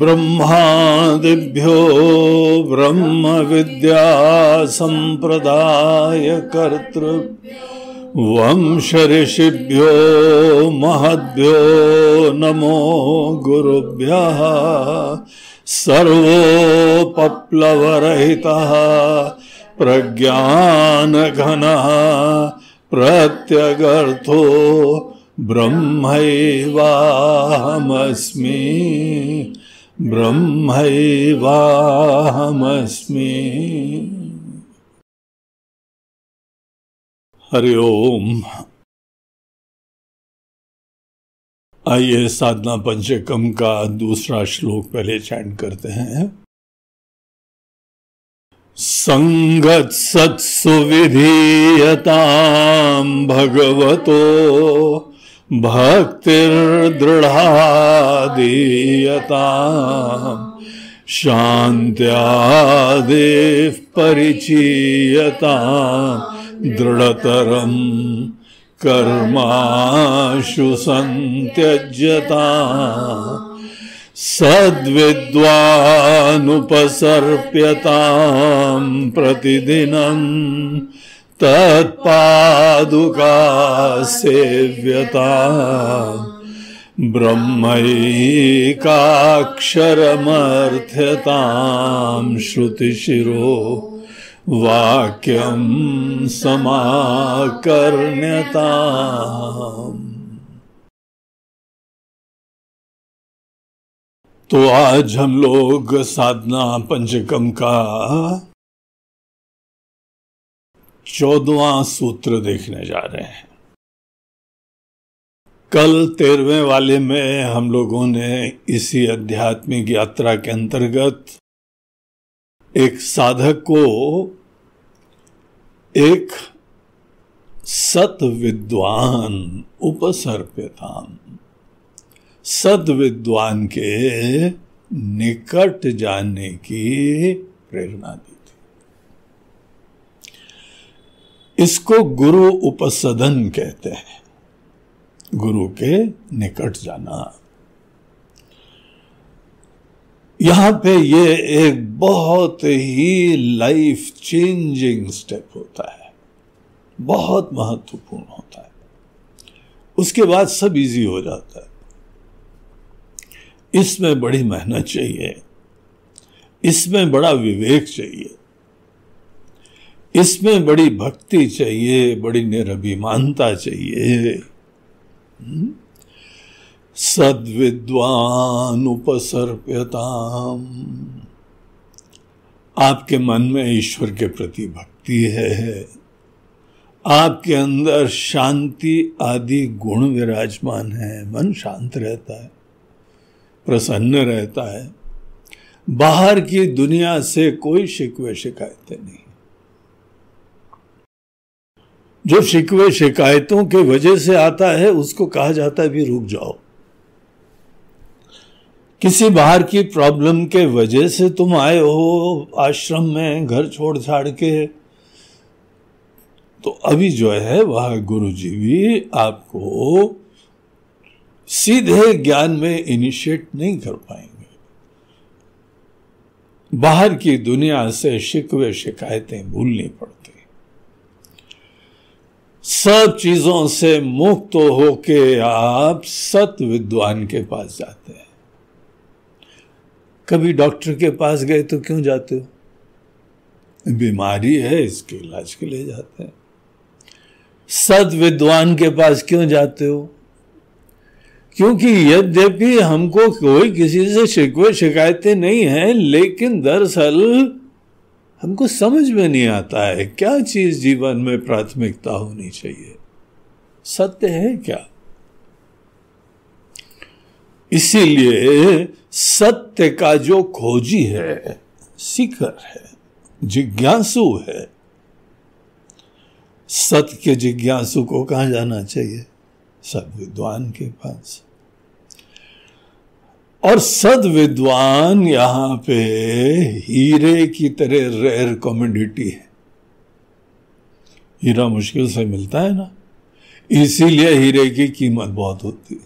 ब्रह्मादिभ्यो ब्रह्म विद्या संप्रदाय कर्तृभ्यो वंश ऋषिभ्यो महद्भ्यो नमो गुरुभ्यः। सर्वोपप्लवरहितः प्रज्ञानघनः प्रत्यगर्थो ब्रह्मैवाहमस्मि ब्रह्मैवाहमस्मि। हरि ओम। आइए साधना पंचकम का दूसरा श्लोक पहले चैंट करते हैं। संगत सत्सु विधीयतां भगवतो भक्तिर्दृढ़ादीयतां शान्त्यादेव परिचीयतां दृढ़तरं कर्माशु संत्यज्यताम् सद्विद्वानुपसर्प्यतां प्रतिदिनं तत्पादुका सेव्यतां ब्रह्मैकाक्षरमर्थ्यतां श्रुतिशिरो वाक्यं समाकर्ण्यताम्। तो आज हम लोग साधना पंचकम का 14वां सूत्र देखने जा रहे हैं। कल 13वें वाले में हम लोगों ने इसी आध्यात्मिक यात्रा के अंतर्गत एक साधक को एक सत विद्वान उपसर्प्यताम, सद विद्वान के निकट जानने की प्रेरणा दी थी। इसको गुरु उपसदन कहते हैं, गुरु के निकट जाना। यहां पे ये एक बहुत ही लाइफ चेंजिंग स्टेप होता है, बहुत महत्वपूर्ण होता है। उसके बाद सब इजी हो जाता है। इसमें बड़ी मेहनत चाहिए, इसमें बड़ा विवेक चाहिए, इसमें बड़ी भक्ति चाहिए, बड़ी निरभिमानता चाहिए। सद्विद्वान उपसर्प्यताम, आपके मन में ईश्वर के प्रति भक्ति है, आपके अंदर शांति आदि गुण विराजमान है, मन शांत रहता है, प्रसन्न रहता है, बाहर की दुनिया से कोई शिकवे शिकायतें नहीं। जो शिकवे शिकायतों के वजह से आता है उसको कहा जाता है भी रुक जाओ। किसी बाहर की प्रॉब्लम के वजह से तुम आए हो आश्रम में घर छोड़ छाड़ के, तो अभी जो है वह गुरु जी भी आपको सीधे ज्ञान में इनिशिएट नहीं कर पाएंगे। बाहर की दुनिया से शिकवे शिकायतें भूलनी पड़ती, सब चीजों से मुक्त होके आप सत विद्वान के पास जाते हैं। कभी डॉक्टर के पास गए तो क्यों जाते हो? बीमारी है, इसके इलाज के लिए जाते हैं। सत विद्वान के पास क्यों जाते हो? क्योंकि यद्यपि हमको कोई किसी से शिकवे शिकायतें नहीं है, लेकिन दरअसल हमको समझ में नहीं आता है क्या चीज जीवन में प्राथमिकता होनी चाहिए, सत्य है क्या। इसीलिए सत्य का जो खोजी है, सीकर है, जिज्ञासु है, सत्य के जिज्ञासु को कहाँ जाना चाहिए? सद विद्वान के पास। और सद विद्वान यहां पे हीरे की तरह रेयर कमोडिटी है। हीरा मुश्किल से मिलता है ना, इसीलिए हीरे की कीमत बहुत होती है।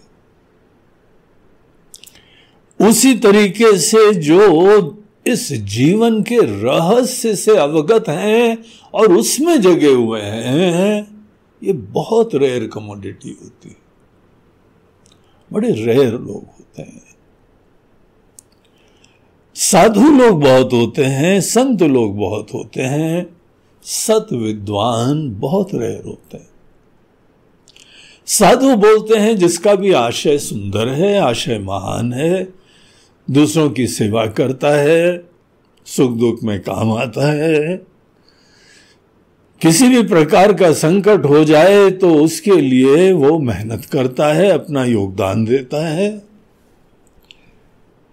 उसी तरीके से जो इस जीवन के रहस्य से अवगत हैं और उसमें जगे हुए हैं, ये बहुत रेयर कमोडिटी होती है, बड़े रेयर लोग होते हैं। साधु लोग बहुत होते हैं, संत लोग बहुत होते हैं, सत विद्वान बहुत रेयर होते हैं। साधु बोलते हैं जिसका भी आशय सुंदर है, आशय महान है, दूसरों की सेवा करता है, सुख दुख में काम आता है, किसी भी प्रकार का संकट हो जाए तो उसके लिए वो मेहनत करता है, अपना योगदान देता है।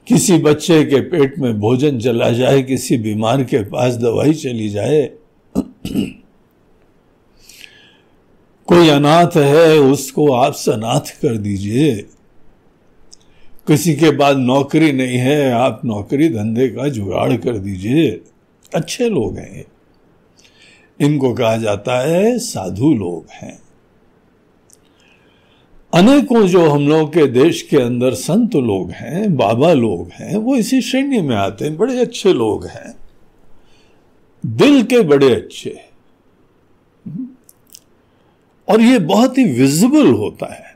किसी बच्चे के पेट में भोजन चला जाए, किसी बीमार के पास दवाई चली जाए, कोई अनाथ है उसको आप सनाथ कर दीजिए, किसी के पास नौकरी नहीं है आप नौकरी धंधे का जुगाड़ कर दीजिए। अच्छे लोग हैं, इनको कहा जाता है साधु लोग हैं। अनेकों जो हम लोग के देश के अंदर संत लोग हैं, बाबा लोग हैं, वो इसी श्रेणी में आते हैं, बड़े अच्छे लोग हैं, दिल के बड़े अच्छे, और ये बहुत ही विजिबल होता है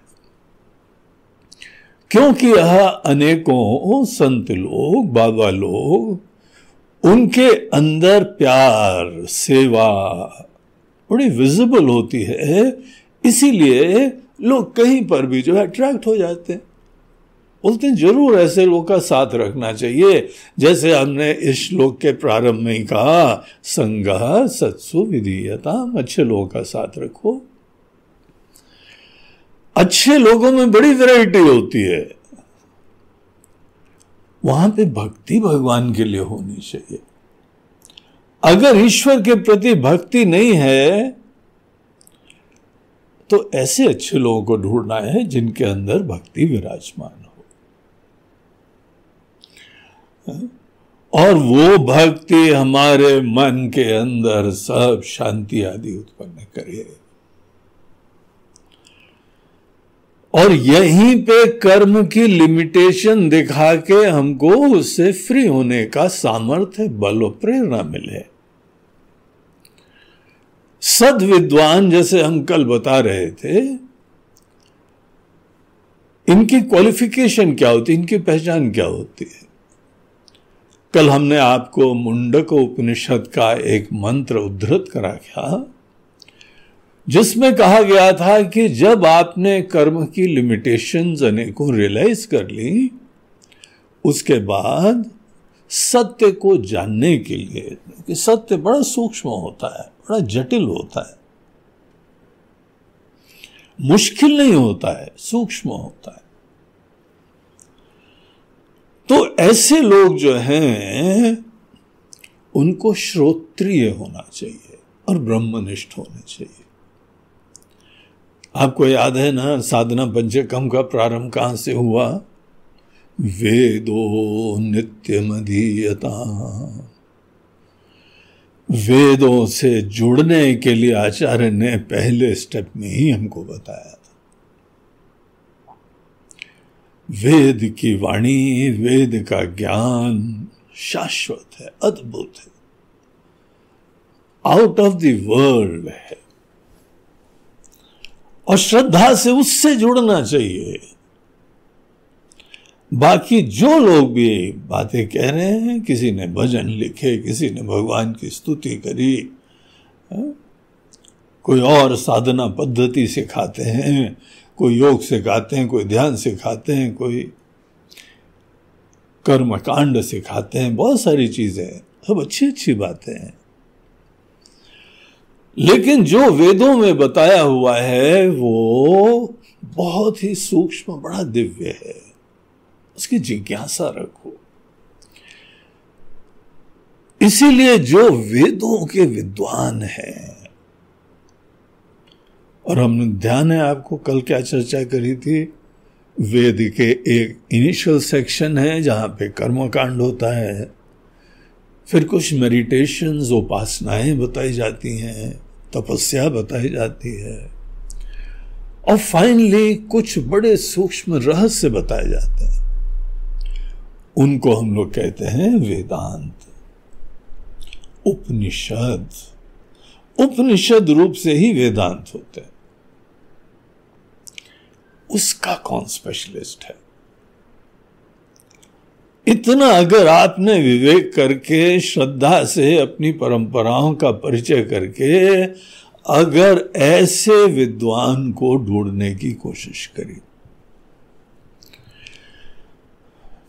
क्योंकि यह अनेकों संत लोग, बाबा लोग, उनके अंदर प्यार, सेवा बड़ी विजिबल होती है, इसीलिए लोग कहीं पर भी जो है अट्रैक्ट हो जाते हैं, बोलते हैं जरूर ऐसे लोग का साथ रखना चाहिए। जैसे हमने इस श्लोक के प्रारंभ में ही कहा, संगः सत्सु विधीयताम्, अच्छे लोगों का साथ रखो। अच्छे लोगों में बड़ी वैरायटी होती है, वहां पे भक्ति भगवान के लिए होनी चाहिए। अगर ईश्वर के प्रति भक्ति नहीं है तो ऐसे अच्छे लोगों को ढूंढना है जिनके अंदर भक्ति विराजमान हो, और वो भक्ति हमारे मन के अंदर सब शांति आदि उत्पन्न करे। और यहीं पे कर्म की लिमिटेशन दिखा के हमको उससे फ्री होने का सामर्थ्य, बल और प्रेरणा मिले। सद विद्वान जैसे हम कल बता रहे थे, इनकी क्वालिफिकेशन क्या होती है, इनकी पहचान क्या होती है। कल हमने आपको मुंडक उपनिषद का एक मंत्र उद्धृत करा था जिसमें कहा गया था कि जब आपने कर्म की लिमिटेशंस अनेकों रियलाइज कर ली, उसके बाद सत्य को जानने के लिए, कि सत्य बड़ा सूक्ष्म होता है, बड़ा जटिल होता है, मुश्किल नहीं होता है, सूक्ष्म होता है। तो ऐसे लोग जो हैं उनको श्रोत्रिय होना चाहिए और ब्रह्मनिष्ठ होने चाहिए। आपको याद है ना, साधना पंचकम का प्रारंभ कहां से हुआ? वेदो नित्यमधीयता। वेदों से जुड़ने के लिए आचार्य ने पहले स्टेप में ही हमको बताया था। वेद की वाणी, वेद का ज्ञान शाश्वत है, अद्भुत है, आउट ऑफ द वर्ल्ड है, और श्रद्धा से उससे जुड़ना चाहिए। बाकी जो लोग भी बातें कह रहे हैं, किसी ने भजन लिखे, किसी ने भगवान की स्तुति करी, कोई और साधना पद्धति सिखाते हैं, कोई योग सिखाते हैं, कोई ध्यान सिखाते हैं, कोई कर्मकांड सिखाते हैं, बहुत सारी चीजें, सब अच्छी अच्छी बातें हैं। लेकिन जो वेदों में बताया हुआ है वो बहुत ही सूक्ष्म, बड़ा दिव्य है, उसकी जिज्ञासा रखो। इसीलिए जो वेदों के विद्वान हैं, और हमने ध्यान है आपको कल क्या चर्चा करी थी, वेद के एक इनिशियल सेक्शन है जहां पे कर्मकांड होता है, फिर कुछ मेडिटेशंस, उपासनाएं बताई जाती हैं, तपस्या बताई जाती है, और फाइनली कुछ बड़े सूक्ष्म रहस्य बताए जाते हैं। उनको हम लोग कहते हैं वेदांत। उपनिषद, उपनिषद रूप से ही वेदांत होते हैं। उसका कौन स्पेशलिस्ट है? इतना अगर आपने विवेक करके, श्रद्धा से अपनी परंपराओं का परिचय करके अगर ऐसे विद्वान को ढूंढने की कोशिश करी,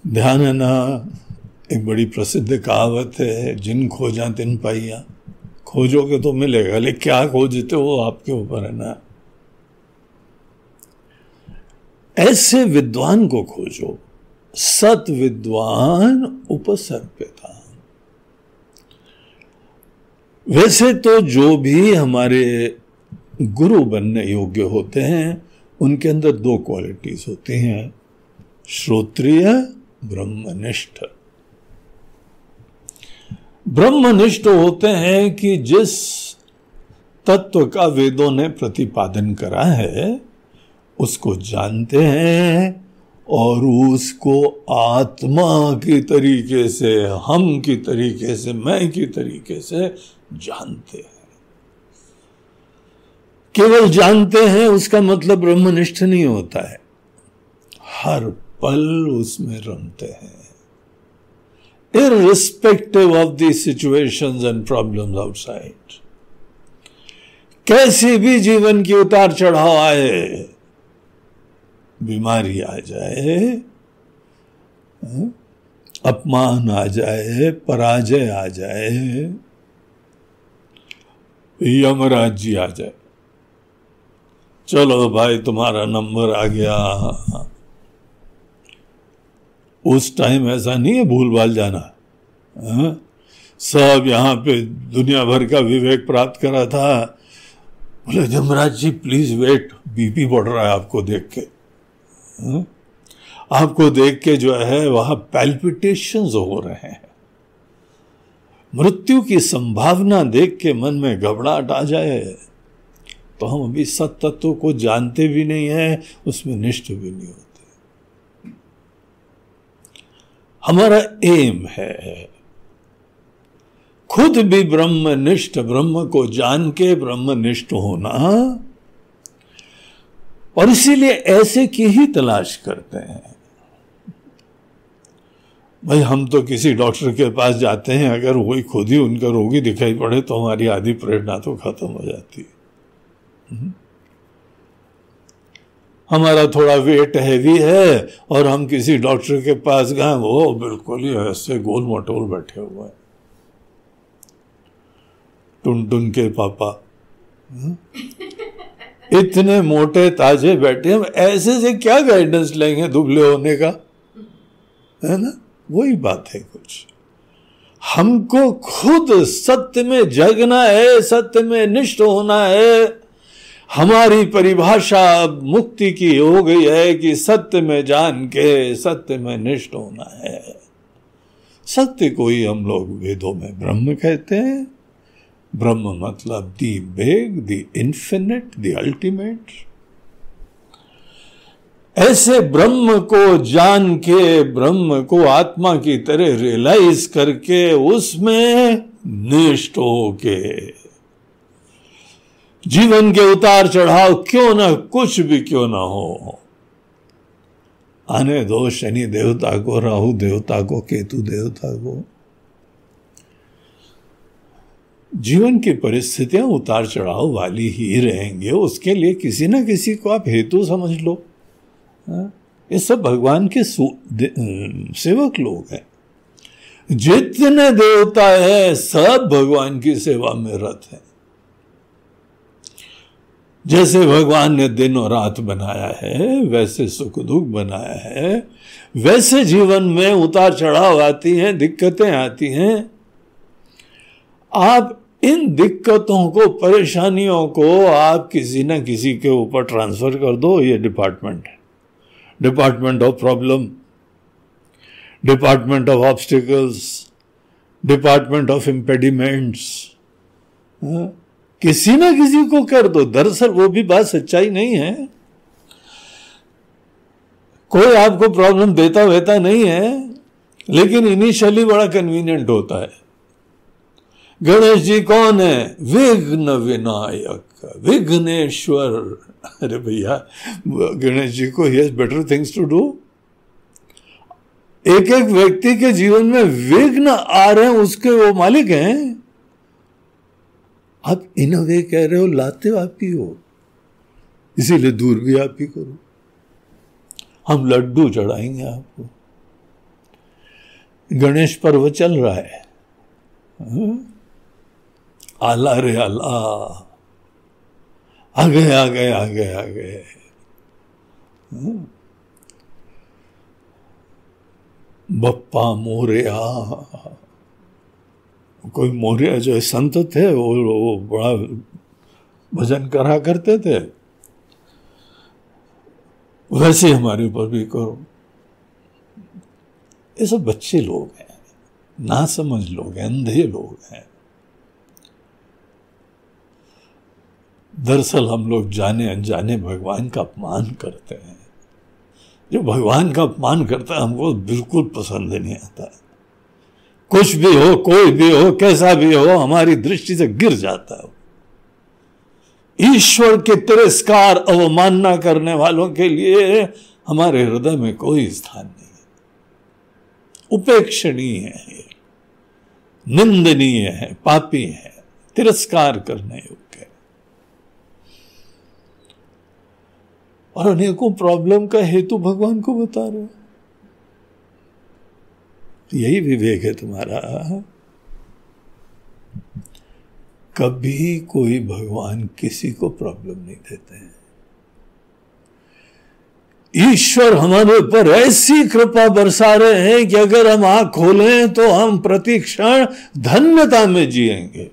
ध्यान है ना, एक बड़ी प्रसिद्ध कहावत है, जिन खोजा तिन पाइया। खोजोगे तो मिलेगा, लेकिन क्या खोजते हो आपके ऊपर है ना। ऐसे विद्वान को खोजो, सत विद्वान उपसर्पिता। वैसे तो जो भी हमारे गुरु बनने योग्य होते हैं उनके अंदर दो क्वालिटीज होती हैं, श्रोत्रिय, ब्रह्मनिष्ठ। ब्रह्मनिष्ठ होते हैं कि जिस तत्व का वेदों ने प्रतिपादन करा है उसको जानते हैं और उसको आत्मा की तरीके से, हम की तरीके से, मैं की तरीके से जानते हैं। केवल जानते हैं उसका मतलब ब्रह्मनिष्ठ नहीं होता है, हर पल उसमें रमते हैं, irrespective of the situations and problems outside। कैसे भी जीवन की उतार चढ़ाव आए, बीमारी आ जाए, अपमान आ जाए, पराजय आ जाए, यमराज जी आ जाए, चलो भाई तुम्हारा नंबर आ गया, उस टाइम ऐसा नहीं है भूल भाल जाना। सब यहां पे दुनिया भर का विवेक प्राप्त करा था, बोले Yamraj ji please wait, BP बढ़ रहा है आपको देख के, आपको देख के जो है वहां पैल्पिटेशंस हो रहे हैं, मृत्यु की संभावना देख के मन में घबराहट आ जाए, तो हम अभी सत तत्व को जानते भी नहीं है, उसमें निष्ठ भी नहीं होते। हमारा एम है खुद भी ब्रह्मनिष्ठ, ब्रह्म को जान के ब्रह्मनिष्ठ होना, और इसीलिए ऐसे की ही तलाश करते हैं। भाई हम तो किसी डॉक्टर के पास जाते हैं, अगर वही खुद ही उनका रोगी दिखाई पड़े तो हमारी आधी प्रेरणा तो खत्म हो जाती है। हमारा थोड़ा वेट हैवी है और हम किसी डॉक्टर के पास गए, वो बिल्कुल ही ऐसे गोल मटोल बैठे हुए हैं, टुन के पापा इतने मोटे ताजे बैठे, हम ऐसे से क्या गाइडेंस लेंगे दुबले होने का, है ना। वही बात है, कुछ हमको खुद सत्य में जगना है, सत्य में निष्ठ होना है। हमारी परिभाषा मुक्ति की हो गई है कि सत्य में जान के सत्य में निष्ठ होना है। सत्य को ही हम लोग वेदों में ब्रह्म कहते हैं। ब्रह्म मतलब the big, the infinite, the ultimate. ऐसे ब्रह्म को जान के, ब्रह्म को आत्मा की तरह रियलाइज करके उसमें निष्ठ होके जीवन के उतार चढ़ाव क्यों ना, कुछ भी क्यों ना हो, आने दो शनि देवता को, राहु देवता को, केतु देवता को। जीवन की परिस्थितियां उतार चढ़ाव वाली ही रहेंगे, उसके लिए किसी ना किसी को आप हेतु समझ लो। ये सब भगवान के सेवक लोग हैं। जितने देवता है सब भगवान की सेवा में रत है। जैसे भगवान ने दिन और रात बनाया है, वैसे सुख दुख बनाया है, वैसे जीवन में उतार चढ़ाव आती हैं, दिक्कतें आती हैं। आप इन दिक्कतों को, परेशानियों को आप किसी न किसी के ऊपर ट्रांसफर कर दो। ये डिपार्टमेंट है, department of problem, department of obstacles, department of impediments, किसी ना किसी को कर दो। दरअसल वो भी बात सच्चाई नहीं है। कोई आपको प्रॉब्लम देता नहीं है, लेकिन इनिशियली बड़ा कन्वीनियंट होता है। गणेश जी कौन है? विघ्न विनायक, विघ्नेश्वर। अरे भैया, गणेश जी को ही has better things to do. एक एक व्यक्ति के जीवन में विघ्न आ रहे हैं, उसके वो मालिक हैं। आप इन अ वे कह रहे हो, लाते आप ही हो, इसीलिए दूर भी आप ही करो। हम लड्डू चढ़ाएंगे आपको। गणेश पर्व चल रहा है, आला रे आला, आ गए आ गए आ गए आ गए। बप्पा मोरया। कोई मोरया जो संत थे, वो बड़ा भजन करा करते थे, वैसे हमारे ऊपर भी करो। ये सब बच्चे लोग हैं, ना समझ लोग हैं, अंधे लोग हैं। दरअसल हम लोग जाने अनजाने भगवान का अपमान करते हैं। जो भगवान का अपमान करता है हमको बिल्कुल पसंद नहीं आता। कुछ भी हो, कोई भी हो, कैसा भी हो, हमारी दृष्टि से गिर जाता है। ईश्वर के तिरस्कार, अवमानना करने वालों के लिए हमारे हृदय में कोई स्थान नहीं है। उपेक्षणीय है, निंदनीय है, पापी है, तिरस्कार करने योग्य है। और अनेकों प्रॉब्लम का हेतु भगवान को बता रहे हैं। यही विवेक है तुम्हारा। कभी कोई भगवान किसी को प्रॉब्लम नहीं देते हैं। ईश्वर हमारे ऊपर ऐसी कृपा बरसा रहे हैं कि अगर हम आंख खोलें तो हम प्रतिक्षण धन्यता में जिएंगे।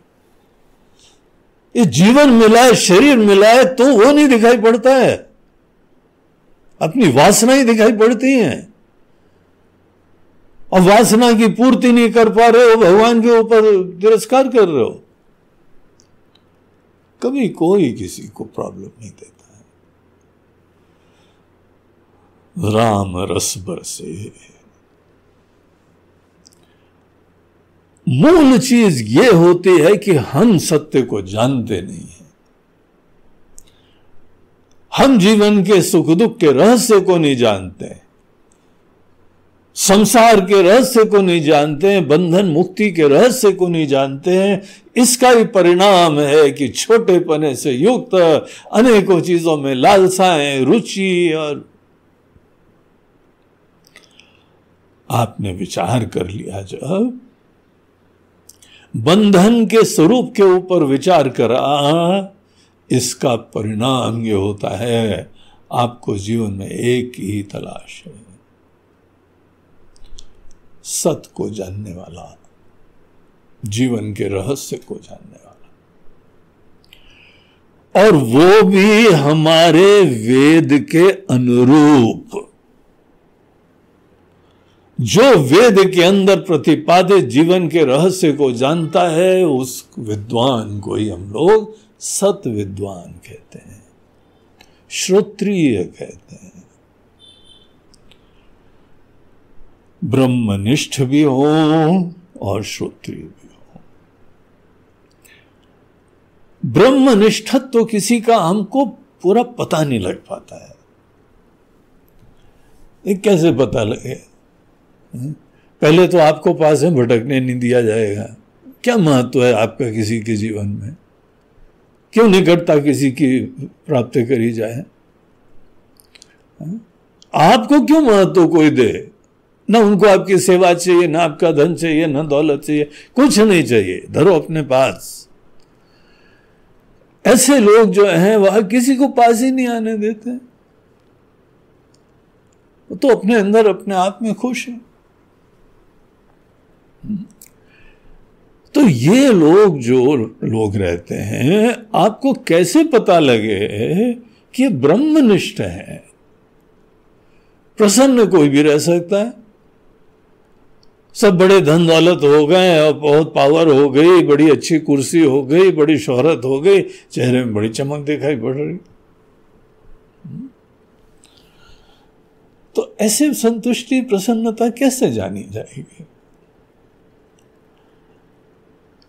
ये जीवन मिला है, शरीर मिला है, तो वो नहीं दिखाई पड़ता है, अपनी वासना ही दिखाई पड़ती हैं। और वासना की पूर्ति नहीं कर पा रहे हो, भगवान के ऊपर तिरस्कार कर रहे हो। कभी कोई किसी को प्रॉब्लम नहीं देता है। राम रस बरसे। मूल चीज ये होती है कि हम सत्य को जानते नहीं हैं। हम जीवन के सुख दुख के रहस्य को नहीं जानते, संसार के रहस्य को नहीं जानते हैं, बंधन मुक्ति के रहस्य को नहीं जानते हैं। इसका ही परिणाम है कि छोटेपने से युक्त अनेकों चीजों में लालसाएं, रुचि। और आपने विचार कर लिया, जब बंधन के स्वरूप के ऊपर विचार करा, इसका परिणाम ये होता है आपको जीवन में एक ही तलाश है, सत्य को जानने वाला, जीवन के रहस्य को जानने वाला, और वो भी हमारे वेद के अनुरूप। जो वेद के अंदर प्रतिपादित जीवन के रहस्य को जानता है, उस विद्वान को ही हम लोग सत विद्वान कहते हैं, श्रोत्रिय कहते हैं। ब्रह्मनिष्ठ भी हो और श्रोत्रिय भी हो। ब्रह्मनिष्ठत्व तो किसी का हमको पूरा पता नहीं लग पाता है। ये कैसे पता लगे? पहले तो आपको पास में भटकने नहीं दिया जाएगा। क्या महत्व है आपका किसी के जीवन में? क्यों निकटता किसी की प्राप्त करी जाए? आपको क्यों महत्व कोई दे? ना उनको आपकी सेवा चाहिए, ना आपका धन चाहिए, ना दौलत चाहिए, कुछ नहीं चाहिए, धरो अपने पास। ऐसे लोग जो हैं वह किसी को पास ही नहीं आने देते, वो तो अपने अंदर अपने आप में खुश है। तो ये लोग जो लोग रहते हैं, आपको कैसे पता लगे कि ये ब्रह्मनिष्ठ है? प्रसन्न कोई भी रह सकता है। सब बड़े धन दौलत हो गए और बहुत पावर हो गई, बड़ी अच्छी कुर्सी हो गई, बड़ी शोहरत हो गई, चेहरे में बड़ी चमक दिखाई पड़ रही। तो ऐसे संतुष्टि प्रसन्नता कैसे जानी जाएगी?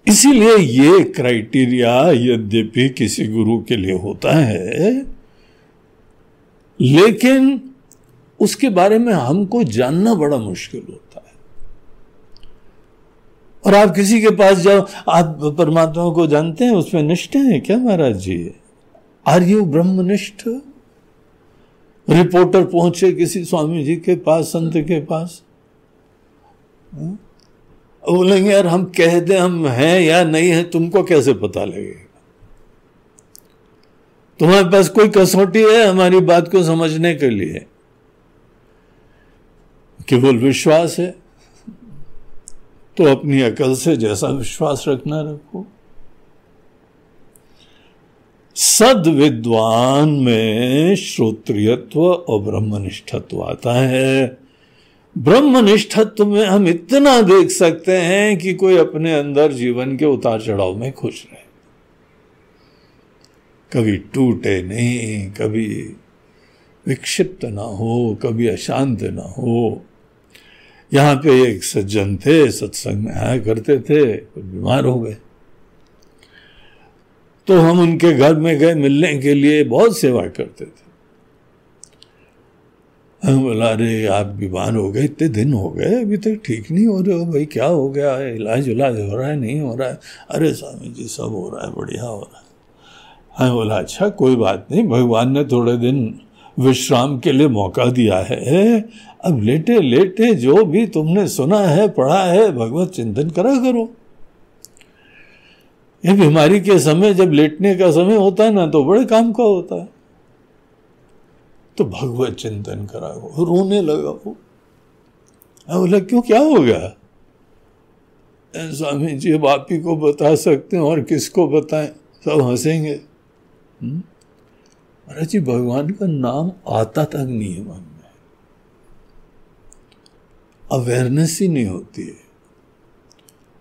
इसीलिए ये क्राइटेरिया यद्यपि किसी गुरु के लिए होता है, लेकिन उसके बारे में हमको जानना बड़ा मुश्किल होता है। और आप किसी के पास जाओ, आप परमात्मा को जानते हैं, उसमें निष्ठ हैं क्या महाराज जी? आर यू ब्रह्मनिष्ठ? रिपोर्टर पहुंचे किसी स्वामी जी के पास, संत के पास, बोलेंगे यार हम कह दें हम हैं या नहीं है, तुमको कैसे पता लगेगा? तुम्हारे पास कोई कसौटी है हमारी बात को समझने के लिए? केवल विश्वास है तो अपनी अकल से जैसा विश्वास रखना रखो। सद विद्वान में श्रोत्रियत्व और ब्रह्मनिष्ठत्व आता है। ब्रह्मनिष्ठत्व में हम इतना देख सकते हैं कि कोई अपने अंदर जीवन के उतार चढ़ाव में खुश रहे, कभी टूटे नहीं, कभी विक्षिप्त ना हो, कभी अशांत ना हो। यहाँ पे एक सज्जन थे, सत्संग में आया करते थे, बीमार हो गए, तो हम उनके घर में गए मिलने के लिए, बहुत सेवा करते थे। हम बोला अरे आप बीमार हो गए, इतने दिन हो गए अभी तक ठीक नहीं हो रहे हो भाई, क्या हो गया है? इलाज हो रहा है, नहीं हो रहा है? अरे स्वामी जी सब हो रहा है, बढ़िया हो रहा है। हाँ बोला अच्छा कोई बात नहीं, भगवान ने थोड़े दिन विश्राम के लिए मौका दिया है, अब लेटे लेटे जो भी तुमने सुना है पढ़ा है भगवत चिंतन करा करो। ये बीमारी के समय जब लेटने का समय होता है ना तो बड़े काम का होता है, तो भगवत चिंतन करा करो। रोने लगा वो। बोला क्यों, क्या हो गया? स्वामी जी अब आप ही को बता सकते हैं और किसको बताएं, सब हंसेंगे। महाराज जी भगवान का नाम आता तक नहीं है मन में, अवेयरनेस ही नहीं होती है,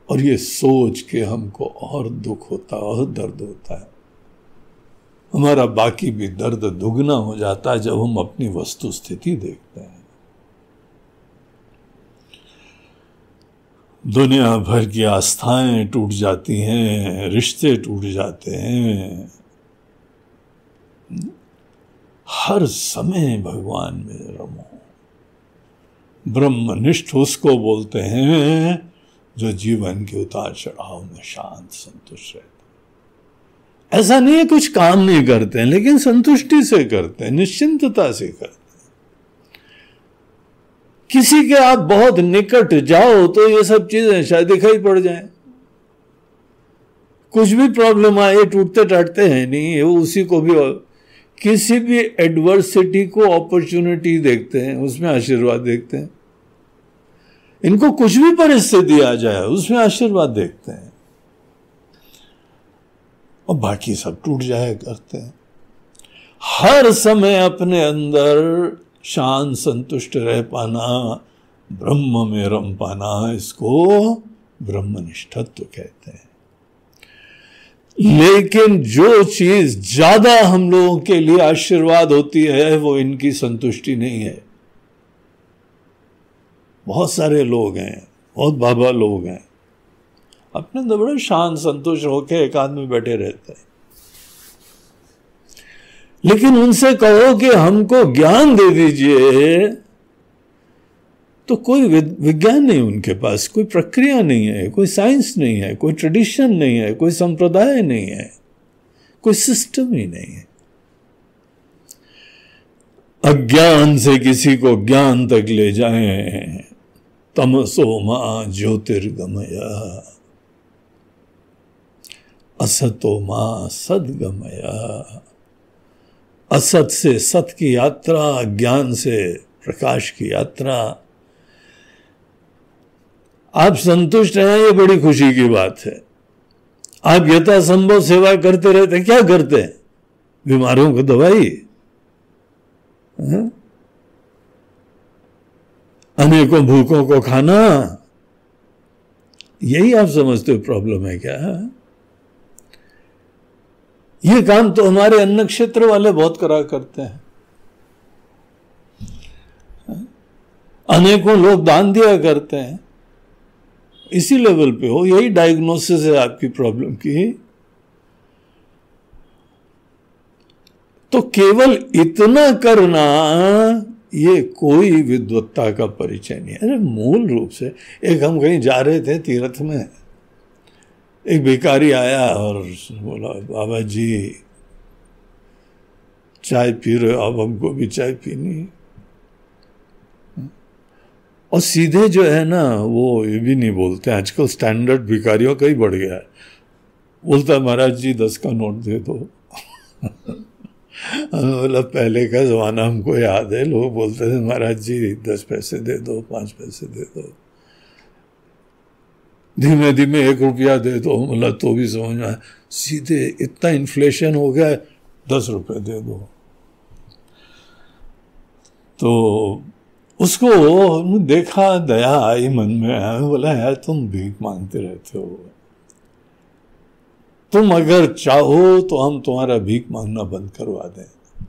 और ये सोच के हमको और दुख होता है और दर्द होता है। हमारा बाकी भी दर्द दुगना हो जाता है जब हम अपनी वस्तु स्थिति देखते हैं। दुनिया भर की आस्थाएं टूट जाती हैं, रिश्ते टूट जाते हैं। हर समय भगवान में रमो। ब्रह्मनिष्ठ उसको बोलते हैं जो जीवन के उतार चढ़ाव में शांत संतुष्ट रहते। ऐसा नहीं है कुछ काम नहीं करते हैं, लेकिन संतुष्टि से करते हैं, निश्चिंतता से करते हैं। किसी के आप बहुत निकट जाओ तो ये सब चीजें शायद दिखाई पड़ जाएं। कुछ भी प्रॉब्लम आए टूटते टाटते हैं नहीं, वो उसी को भी, किसी भी एडवर्सिटी को अपॉर्चुनिटी देखते हैं, उसमें आशीर्वाद देखते हैं। इनको कुछ भी परिस्थिति आ जाए उसमें आशीर्वाद देखते हैं, और बाकी सब टूट जाया करते हैं। हर समय अपने अंदर शांत संतुष्ट रह पाना, ब्रह्म में रम पाना, इसको ब्रह्मनिष्ठत्व कहते हैं। लेकिन जो चीज ज्यादा हम लोगों के लिए आशीर्वाद होती है वो इनकी संतुष्टि नहीं है। बहुत सारे लोग हैं, बहुत बाबा लोग हैं, अपने अंदर बड़े शांत संतुष्ट होकर एकांत में बैठे रहते हैं, लेकिन उनसे कहो कि हमको ज्ञान दे दीजिए तो कोई विज्ञान नहीं उनके पास, कोई प्रक्रिया नहीं है, कोई साइंस नहीं है, कोई ट्रेडिशन नहीं है, कोई संप्रदाय नहीं है, कोई सिस्टम ही नहीं है। अज्ञान से किसी को ज्ञान तक ले जाएं, तमसो मां ज्योतिर्गमया, असतो मां सद्गमया। असत से सत की यात्रा, ज्ञान से प्रकाश की यात्रा। आप संतुष्ट हैं, ये बड़ी खुशी की बात है। आप यथासंभव सेवा करते रहते, क्या करते हैं? बीमारों को दवाई, अनेकों भूखों को खाना, यही आप समझते हो प्रॉब्लम है क्या? ये काम तो हमारे अन्न क्षेत्र वाले बहुत करा करते हैं। अनेकों लोग दान दिया करते हैं, इसी लेवल पे हो, यही डायग्नोसिस है आपकी प्रॉब्लम की। तो केवल इतना करना ये कोई विद्वत्ता का परिचय नहीं है। अरे मूल रूप से, एक हम कहीं जा रहे थे तीर्थ में, एक भिखारी आया और बोला, बाबा जी चाय पी रहे हो, अब हमको भी चाय पीनी है। और सीधे जो है ना, वो ये भी नहीं बोलते, आजकल स्टैंडर्ड भिखारियों का ही बढ़ गया है, बोलता महाराज जी 10 का नोट दे दो। मतलब पहले का जमाना हमको याद है, लोग बोलते थे महाराज जी 10 पैसे दे दो, 5 पैसे दे दो, धीमे धीमे 1 रुपया दे दो, मतलब तो भी समझ में। सीधे इतना इन्फ्लेशन हो गया, 10 रुपये दे दो। तो उसको देखा, दया आई मन में, बोला यार तुम भीख मांगते रहते हो, तुम अगर चाहो तो हम तुम्हारा भीख मांगना बंद करवा दें,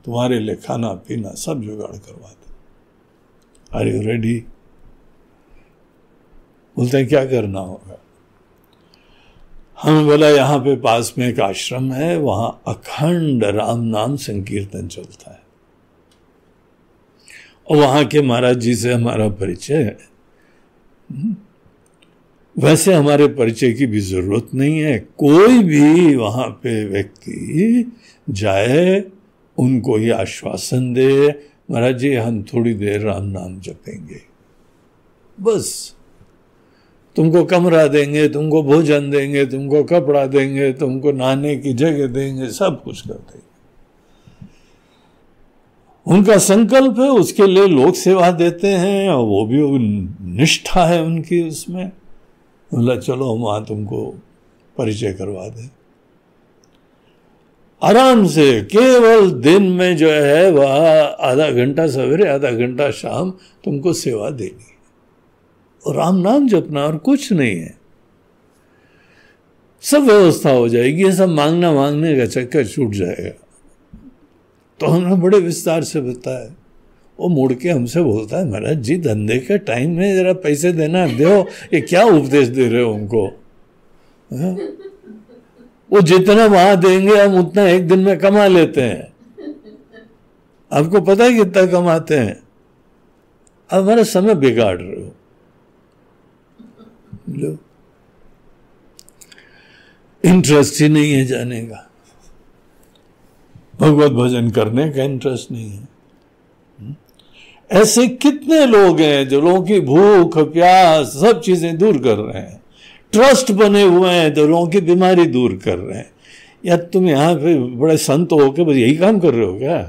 तुम्हारे लिए खाना पीना सब जुगाड़ करवा दें। Are you ready? बोलते हैं क्या करना होगा? हमें बोला यहाँ पे पास में एक आश्रम है, वहां अखंड राम नाम संकीर्तन चलता है, और वहां के महाराज जी से हमारा परिचय है। वैसे हमारे परिचय की भी जरूरत नहीं है, कोई भी वहां पे व्यक्ति जाए, उनको ये आश्वासन दे, महाराज जी हम थोड़ी देर राम नाम जपेंगे, बस तुमको कमरा देंगे, तुमको भोजन देंगे, तुमको कपड़ा देंगे, तुमको नहाने की जगह देंगे, सब कुछ कर देंगे। उनका संकल्प है, उसके लिए लोग सेवा देते हैं, और वो भी निष्ठा है उनकी उसमें। बोला चलो हम वहां तुमको परिचय करवा दें। आराम से केवल दिन में जो है वह आधा घंटा सवेरे, आधा घंटा शाम तुमको सेवा देनी, और राम नाम जपना, और कुछ नहीं है, सब व्यवस्था हो जाएगी। ये सब मांगने का चक्कर छूट जाएगा। तो हमने बड़े विस्तार से बताया। वो मुड़ के हमसे बोलता है, महाराज जी धंधे के टाइम में जरा पैसे देना दो, ये क्या उपदेश दे रहे हो उनको? वो जितना वहां देंगे हम उतना एक दिन में कमा लेते हैं। आपको पता है कितना कमाते हैं? आप हमारा समय बिगाड़ रहे हो। लो, इंटरेस्ट ही नहीं है जाने का, भगवत भजन करने का इंटरेस्ट नहीं है। ऐसे कितने लोग हैं जो लोगों की भूख प्यास सब चीजें दूर कर रहे हैं, ट्रस्ट बने हुए हैं जो लोगों की बीमारी दूर कर रहे हैं। या तुम यहां पे बड़े संत हो के बस यही काम कर रहे हो क्या?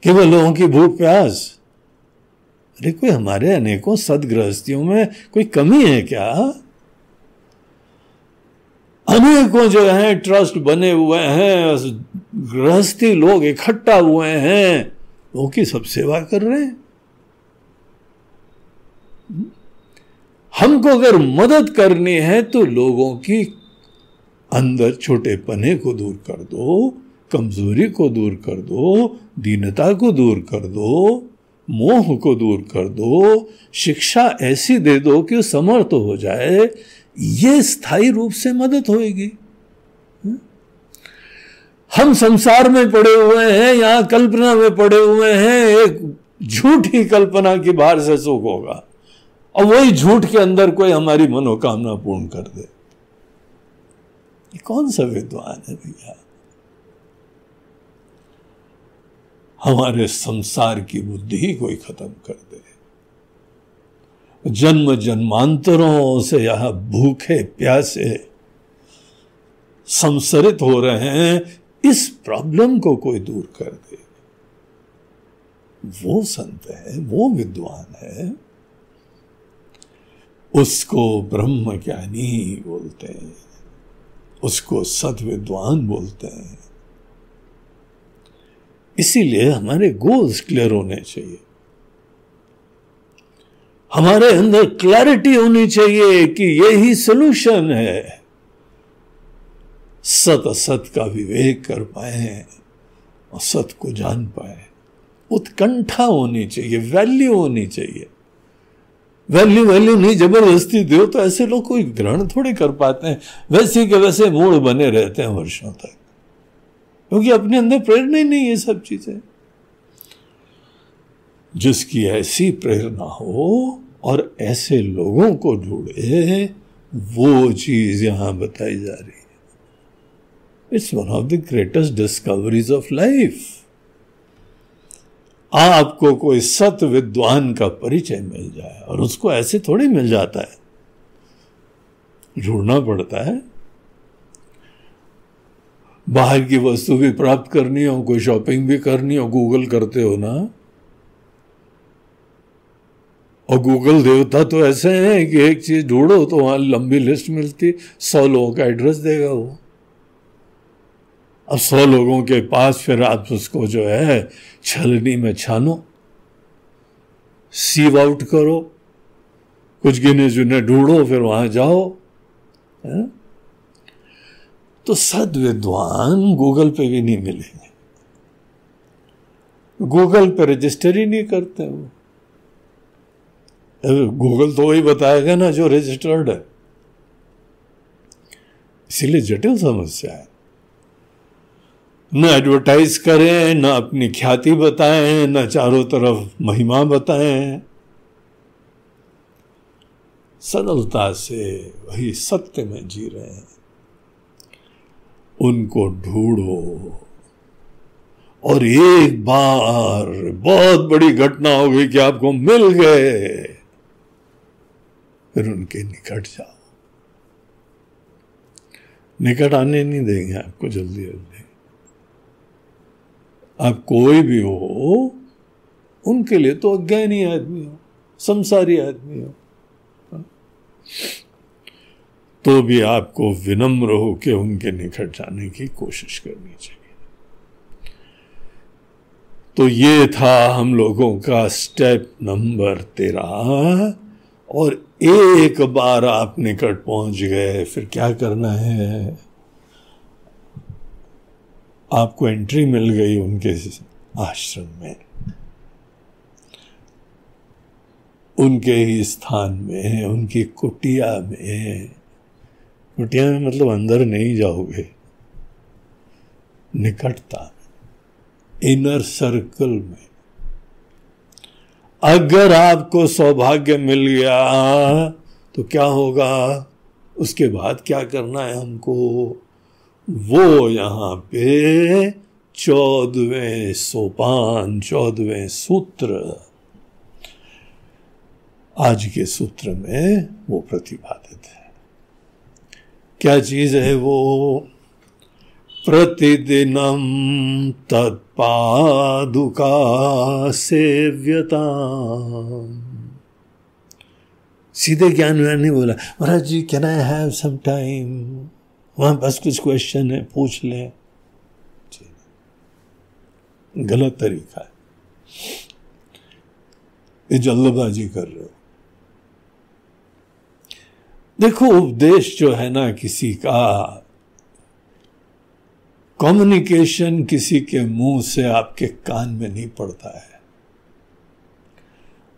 केवल लोगों की भूख प्यास? अरे कोई हमारे अनेकों सदगृहस्थियों में कोई कमी है क्या? अनेकों जो हैं ट्रस्ट बने हुए हैं, गृहस्थी लोग इकट्ठा हुए हैं, वो की सब सेवा कर रहे हैं। हमको अगर मदद करनी है तो लोगों की अंदर छोटेपने को दूर कर दो, कमजोरी को दूर कर दो, दीनता को दूर कर दो, मोह को दूर कर दो, शिक्षा ऐसी दे दो कि वो समर्थ हो जाए, ये स्थायी रूप से मदद होएगी। हम संसार में पड़े हुए हैं, यहां कल्पना में पड़े हुए हैं, एक झूठी कल्पना की बाहर से सुख होगा, और वही झूठ के अंदर कोई हमारी मनोकामना पूर्ण कर दे। ये कौन सा विद्वान है भैया? हमारे संसार की बुद्धि ही कोई खत्म कर दे। जन्म जन्मांतरों से यहां भूखे प्यासे संसरित हो रहे हैं, इस प्रॉब्लम को कोई दूर कर दे। वो संत है, वो विद्वान है, उसको ब्रह्म ज्ञानी बोलते हैं, उसको सद्विद्वान बोलते हैं। इसीलिए हमारे गोल्स क्लियर होने चाहिए, हमारे अंदर क्लैरिटी होनी चाहिए कि यही सलूशन है। सत असत का विवेक कर पाए और सत को जान पाए। उत्कंठा होनी चाहिए, वैल्यू होनी चाहिए। वैल्यू नहीं जबरदस्ती दो तो ऐसे लोग कोई ग्रहण थोड़ी कर पाते हैं। वैसे के वैसे मूड बने रहते हैं वर्षों तक, क्योंकि अपने अंदर प्रेरणा ही नहीं है सब चीजें। जिसकी ऐसी प्रेरणा हो और ऐसे लोगों को ढूंढे, वो चीज यहां बताई जा रही है। It's one of the greatest discoveries of life. आपको कोई सत विद्वान का परिचय मिल जाए, और उसको ऐसे थोड़ी मिल जाता है, ढूंढना पड़ता है। बाहर की वस्तु भी प्राप्त करनी हो, कोई शॉपिंग भी करनी हो, गूगल करते हो ना। और गूगल देवता तो ऐसे हैं कि एक चीज ढूंढो तो वहां लंबी लिस्ट मिलती, 100 लोगों का एड्रेस देगा वो। अब 100 लोगों के पास फिर आप उसको जो है छलनी में छानो, सीव आउट करो, कुछ गिने चुने ढूंढो, फिर वहां जाओ। है? तो सद्विद्वान गूगल पे भी नहीं मिलेंगे। गूगल पे रजिस्टर ही नहीं करते वो। गूगल तो वही बताएगा ना जो रजिस्टर्ड है। इसीलिए जटिल समस्या है। न एडवर्टाइज करें, न अपनी ख्याति बताएं, न चारों तरफ महिमा बताएं। सरलता से वही सत्य में जी रहे हैं, उनको ढूंढो। और एक बार बहुत बड़ी घटना हो गई कि आपको मिल गए, फिर उनके निकट जाओ। निकट आने नहीं देंगे आपको जल्दी जल्दी। आप कोई भी हो, उनके लिए तो अज्ञानी आदमी हो, संसारी आदमी हो, तो भी आपको विनम्र होकर उनके निकट जाने की कोशिश करनी चाहिए। तो ये था हम लोगों का स्टेप नंबर 13। और एक बार आप निकट पहुंच गए, फिर क्या करना है? आपको एंट्री मिल गई उनके आश्रम में, उनके ही स्थान में, उनकी कुटिया में। कुटिया में मतलब अंदर नहीं जाओगे, निकटता, इनर सर्कल में। अगर आपको सौभाग्य मिल गया तो क्या होगा? उसके बाद क्या करना है हमको? वो यहां पे 14वें सोपान, 14वें सूत्र, आज के सूत्र में वो प्रतिपादित है। क्या चीज है वो? प्रतिदिनम तत्पादुका सेव्यता। सीधे ज्ञान नहीं बोला, Maharaj ji can I have some time, वहां बस कुछ क्वेश्चन है पूछ लें। गलत तरीका है, ये जल्दबाजी कर रहे हो। देखो, उपदेश जो है ना किसी का, कम्युनिकेशन किसी के मुंह से आपके कान में नहीं पड़ता है।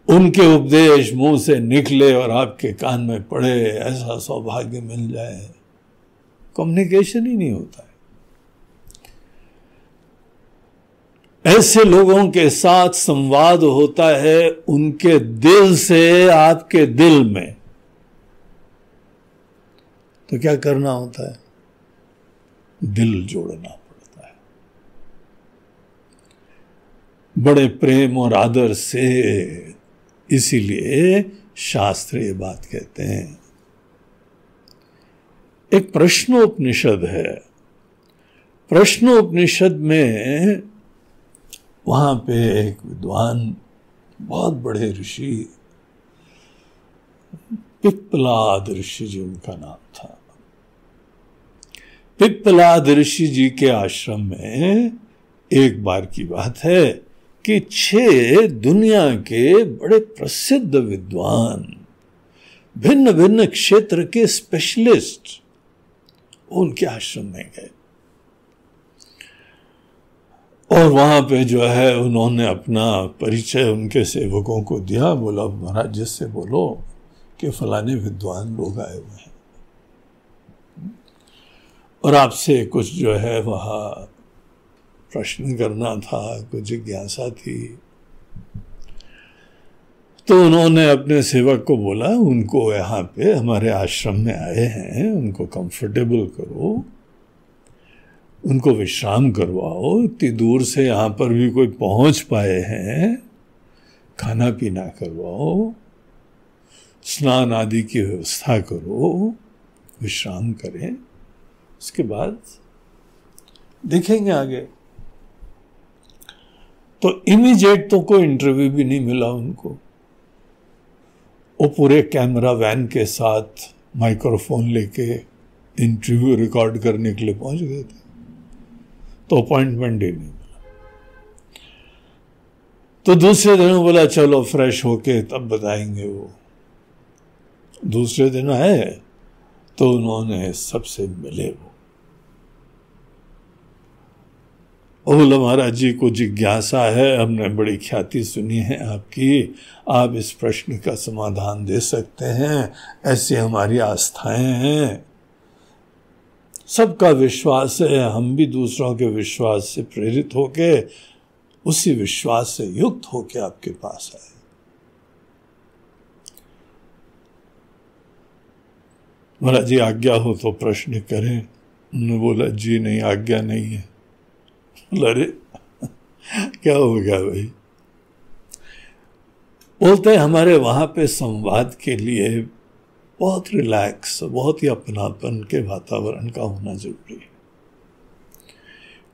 उनके उपदेश मुंह से निकले और आपके कान में पड़े, ऐसा सौभाग्य मिल जाए, कम्युनिकेशन ही नहीं होता है। ऐसे लोगों के साथ संवाद होता है उनके दिल से आपके दिल में। तो क्या करना होता है? दिल जोड़ना पड़ता है, बड़े प्रेम और आदर से। इसीलिए शास्त्र ये बात कहते हैं। एक प्रश्नोपनिषद है, प्रश्नोपनिषद में वहां पे एक विद्वान, बहुत बड़े ऋषि, पिप्पलाद ऋषि जी उनका नाम था। पिप्पलाद ऋषि जी के आश्रम में एक बार की बात है कि 6 दुनिया के बड़े प्रसिद्ध विद्वान, भिन्न भिन्न क्षेत्र के स्पेशलिस्ट उनके आश्रम में गए। और वहां पे जो है उन्होंने अपना परिचय उनके सेवकों को दिया। बोला महाराज जिससे बोलो कि फलाने विद्वान लोग आए हुए हैं और आपसे कुछ जो है वहाँ प्रश्न करना था, कुछ जिज्ञासा थी। तो उन्होंने अपने सेवक को बोला उनको यहाँ पे हमारे आश्रम में आए हैं, उनको कंफर्टेबल करो, उनको विश्राम करवाओ। इतनी दूर से यहाँ पर भी कोई पहुँच पाए हैं, खाना पीना करवाओ, स्नान आदि की व्यवस्था करो, विश्राम करें, उसके बाद देखेंगे आगे। तो इमीडिएट तो कोई इंटरव्यू भी नहीं मिला उनको। वो पूरे कैमरा वैन के साथ माइक्रोफोन लेके इंटरव्यू रिकॉर्ड करने के लिए पहुंच गए थे, तो अपॉइंटमेंट ही नहीं मिला। तो दूसरे दिन बोला चलो फ्रेश होके तब बताएंगे। वो दूसरे दिन आए तो उन्होंने सबसे मिले। वो बोला महाराज जी को जिज्ञासा है, हमने बड़ी ख्याति सुनी है आपकी, आप इस प्रश्न का समाधान दे सकते हैं, ऐसी हमारी आस्थाएं हैं, सबका विश्वास है, हम भी दूसरों के विश्वास से प्रेरित होके उसी विश्वास से युक्त होके आपके पास आए। महाराज जी आज्ञा हो तो प्रश्न करें। उन्होंने बोला जी नहीं, आज्ञा नहीं है। बोला अरे क्या हो गया भाई? बोलते हैं हमारे वहां पे संवाद के लिए बहुत रिलैक्स, बहुत ही अपनापन के वातावरण का होना जरूरी है।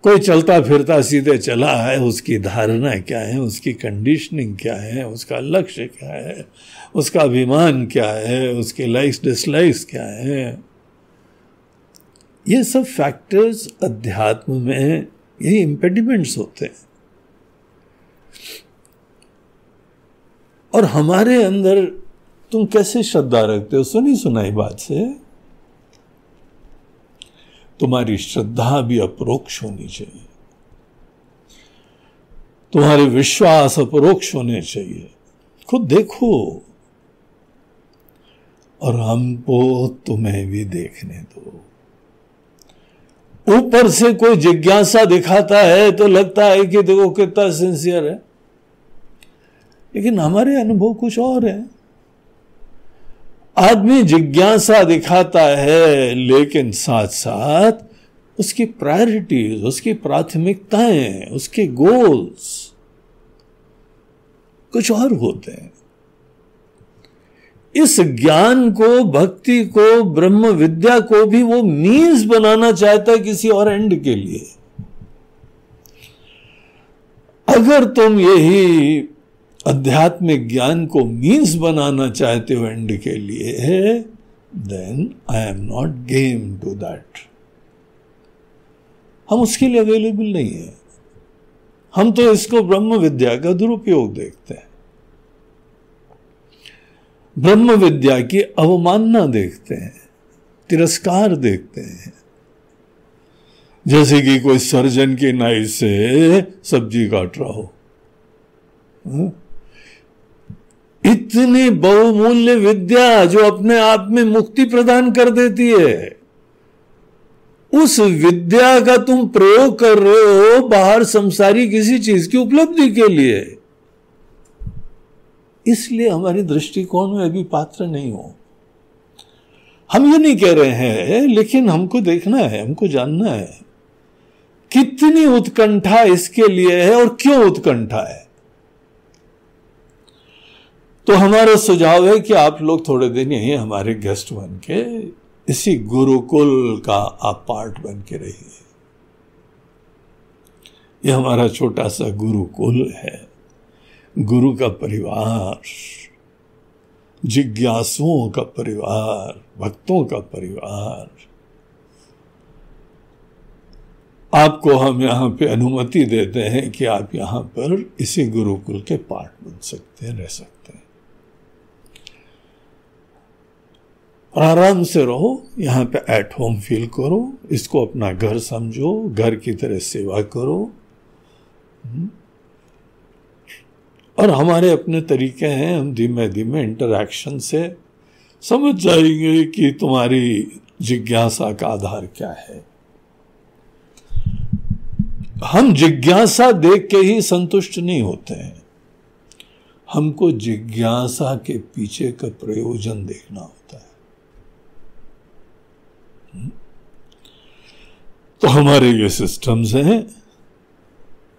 कोई चलता फिरता सीधे चला है, उसकी धारणा क्या है, उसकी कंडीशनिंग क्या है, उसका लक्ष्य क्या है, उसका अभिमान क्या है, उसके लाइक्स डिसलाइक्स क्या है, ये सब फैक्टर्स अध्यात्म में यही इम्पेडिमेंट्स होते हैं। और हमारे अंदर तुम कैसे श्रद्धा रखते हो? सुनी सुनाई बात से तुम्हारी श्रद्धा भी अपरोक्ष होनी चाहिए, तुम्हारे विश्वास अपरोक्ष होने चाहिए। खुद देखो और हमको तुम्हें भी देखने दो। ऊपर से कोई जिज्ञासा दिखाता है तो लगता है कि देखो कितना सिंसियर है, लेकिन हमारे अनुभव कुछ और है। आदमी जिज्ञासा दिखाता है लेकिन साथ साथ उसकी प्रायोरिटीज, उसकी प्राथमिकताएं, उसके गोल्स कुछ और होते हैं। इस ज्ञान को, भक्ति को, ब्रह्म विद्या को भी वो मीन्स बनाना चाहता है किसी और एंड के लिए। अगर तुम यही आध्यात्मिक ज्ञान को मीन्स बनाना चाहते हो एंड के लिए, then I am not game to that. हम उसके लिए अवेलेबल नहीं है। हम तो इसको ब्रह्म विद्या का दुरुपयोग देखते हैं, ब्रह्म विद्या की अवमानना देखते हैं, तिरस्कार देखते हैं। जैसे कि कोई सर्जन की नाई से सब्जी काट रहा हो। इतनी बहुमूल्य विद्या जो अपने आप में मुक्ति प्रदान कर देती है, उस विद्या का तुम प्रयोग कर रहे हो बाहर संसारी किसी चीज की उपलब्धि के लिए। इसलिए हमारी दृष्टिकोण में अभी पात्र नहीं हो। हम ये नहीं कह रहे हैं, लेकिन हमको देखना है, हमको जानना है कितनी उत्कंठा इसके लिए है और क्यों उत्कंठा है। तो हमारा सुझाव है कि आप लोग थोड़े दिन यही हमारे गेस्ट बन के इसी गुरुकुल का आप पार्ट बन के रहिए। ये हमारा छोटा सा गुरुकुल है, गुरु का परिवार, जिज्ञासुओं का परिवार, भक्तों का परिवार। आपको हम यहाँ पे अनुमति देते हैं कि आप यहाँ पर इसी गुरुकुल के पार्ट बन सकते हैं, रह सकते हैं। और आराम से रहो, यहाँ पे एट होम फील करो, इसको अपना घर समझो, घर की तरह सेवा करो, और हमारे अपने तरीके हैं, हम धीमे धीमे इंटरैक्शन से समझ जाएंगे कि तुम्हारी जिज्ञासा का आधार क्या है। हम जिज्ञासा देख के ही संतुष्ट नहीं होते हैं, हमको जिज्ञासा के पीछे का प्रयोजन देखना होता है। तो हमारे ये सिस्टम्स हैं।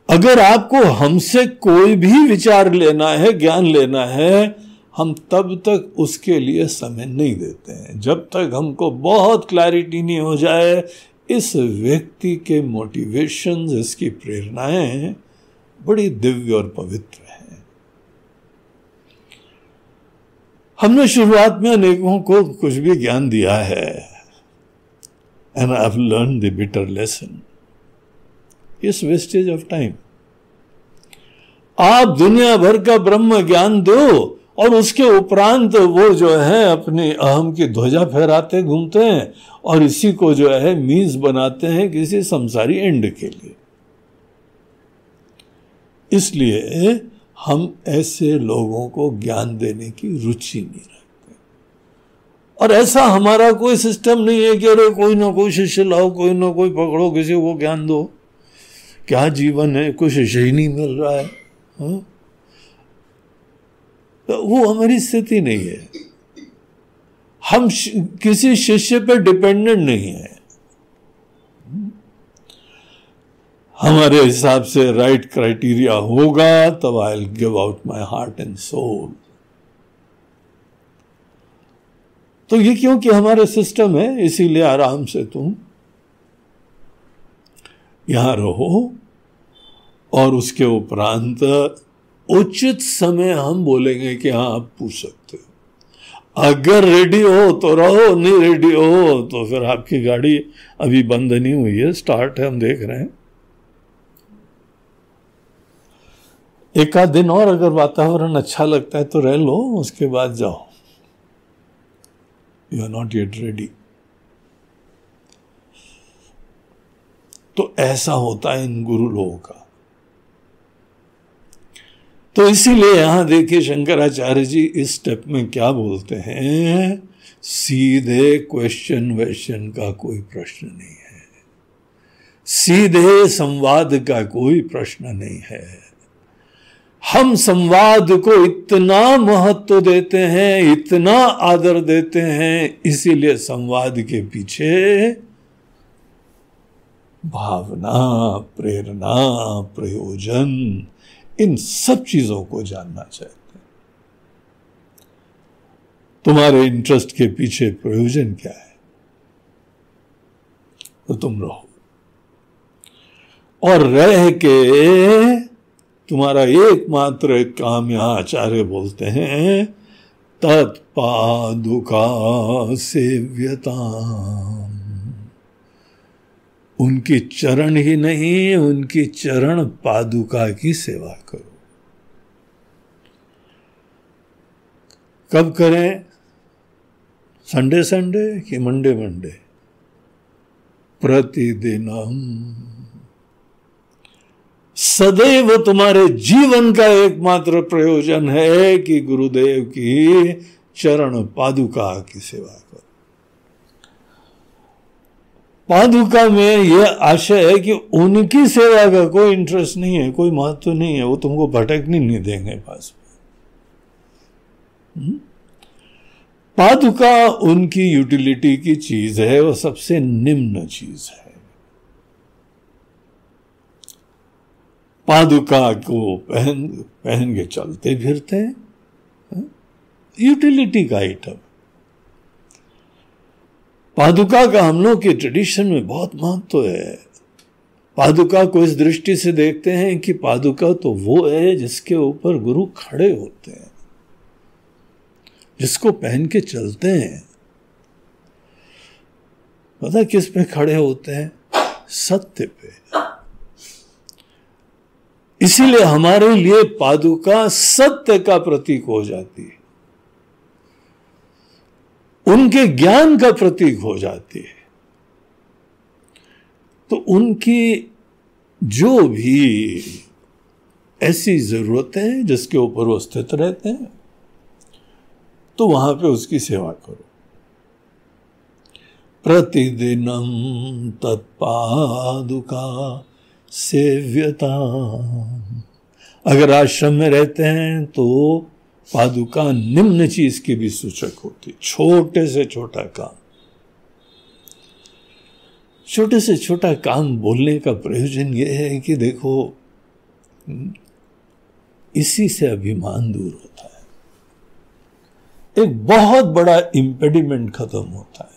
अगर आपको हमसे कोई भी विचार लेना है, ज्ञान लेना है, हम तब तक उसके लिए समय नहीं देते हैं जब तक हमको बहुत क्लैरिटी नहीं हो जाए इस व्यक्ति के मोटिवेशंस, इसकी प्रेरणाएं बड़ी दिव्य और पवित्र हैं। हमने शुरुआत में अनेकों को कुछ भी ज्ञान दिया है, and I have learn the bitter lesson, इस वेस्टेज ऑफ टाइम। आप दुनिया भर का ब्रह्म ज्ञान दो और उसके उपरांत वो जो है अपनी अहम की ध्वजा फहराते घूमते हैं और इसी को जो है मीज बनाते हैं किसी संसारी एंड के लिए। इसलिए हम ऐसे लोगों को ज्ञान देने की रुचि नहीं रखते। और ऐसा हमारा कोई सिस्टम नहीं है कि अरे कोई ना कोई शिष्य लाओ, कोई ना कोई पकड़ो, किसी को ज्ञान दो। क्या जीवन है, कुछ शिष्य ही नहीं मिल रहा है। हाँ? तो वो हमारी स्थिति नहीं है। हम किसी शिष्य पे डिपेंडेंट नहीं है। हमारे हिसाब से राइट क्राइटेरिया होगा तब I will give out my heart and soul. तो ये क्योंकि हमारे सिस्टम है, इसीलिए आराम से तुम यहां रहो और उसके उपरांत उचित समय हम बोलेंगे कि हाँ आप पूछ सकते हो। अगर रेडी हो तो रहो, नहीं रेडी हो तो फिर आपकी गाड़ी अभी बंद नहीं हुई है, स्टार्ट है, हम देख रहे हैं। एक आध दिन और अगर वातावरण अच्छा लगता है तो रह लो, उसके बाद जाओ। You are not yet ready. तो ऐसा होता है इन गुरु लोगों का। तो इसीलिए यहां देखिए शंकराचार्य जी इस स्टेप में क्या बोलते हैं, सीधे क्वेश्चन वेश्चन का कोई प्रश्न नहीं है, सीधे संवाद का कोई प्रश्न नहीं है। हम संवाद को इतना महत्व देते हैं, इतना आदर देते हैं, इसीलिए संवाद के पीछे भावना, प्रेरणा, प्रयोजन, इन सब चीजों को जानना चाहते हैं। तुम्हारे इंटरेस्ट के पीछे प्रयोजन क्या है, तो तुम रहो। और रह के तुम्हारा एकमात्र काम, यहां आचार्य बोलते हैं, तत्पादुका सेव्यता। उनकी चरण ही नहीं, उनकी चरण पादुका की सेवा करो। कब करें? संडे संडे कि मंडे मंडे? प्रतिदिनम। सदैव तुम्हारे जीवन का एकमात्र प्रयोजन है कि गुरुदेव की चरण पादुका की सेवा करो। पादुका में यह आशय है कि उनकी सेवा का कोई इंटरेस्ट नहीं है, कोई महत्व नहीं है, वो तुमको भटकने नहीं देंगे पास में। पादुका उनकी यूटिलिटी की चीज है, वो सबसे निम्न चीज है। पादुका को पहन के चलते फिरते हैं, यूटिलिटी का आइटम। पादुका का हम लोग के ट्रेडिशन में बहुत महत्व है। पादुका को इस दृष्टि से देखते हैं कि पादुका तो वो है जिसके ऊपर गुरु खड़े होते हैं, जिसको पहन के चलते हैं। पता किस पे खड़े होते हैं? सत्य पे। इसीलिए हमारे लिए पादुका सत्य का प्रतीक हो जाती है, उनके ज्ञान का प्रतीक हो जाती है। तो उनकी जो भी ऐसी जरूरतें हैं जिसके ऊपर वो स्थित रहते हैं, तो वहां पे उसकी सेवा करो। प्रतिदिनम तत्पादुका सेव्यता। अगर आश्रम में रहते हैं तो पादुका निम्न चीज की भी सूचक होती। छोटे से छोटा काम, छोटे से छोटा काम बोलने का प्रयोजन यह है कि देखो, इसी से अभिमान दूर होता है, एक बहुत बड़ा इम्पेडिमेंट खत्म होता है।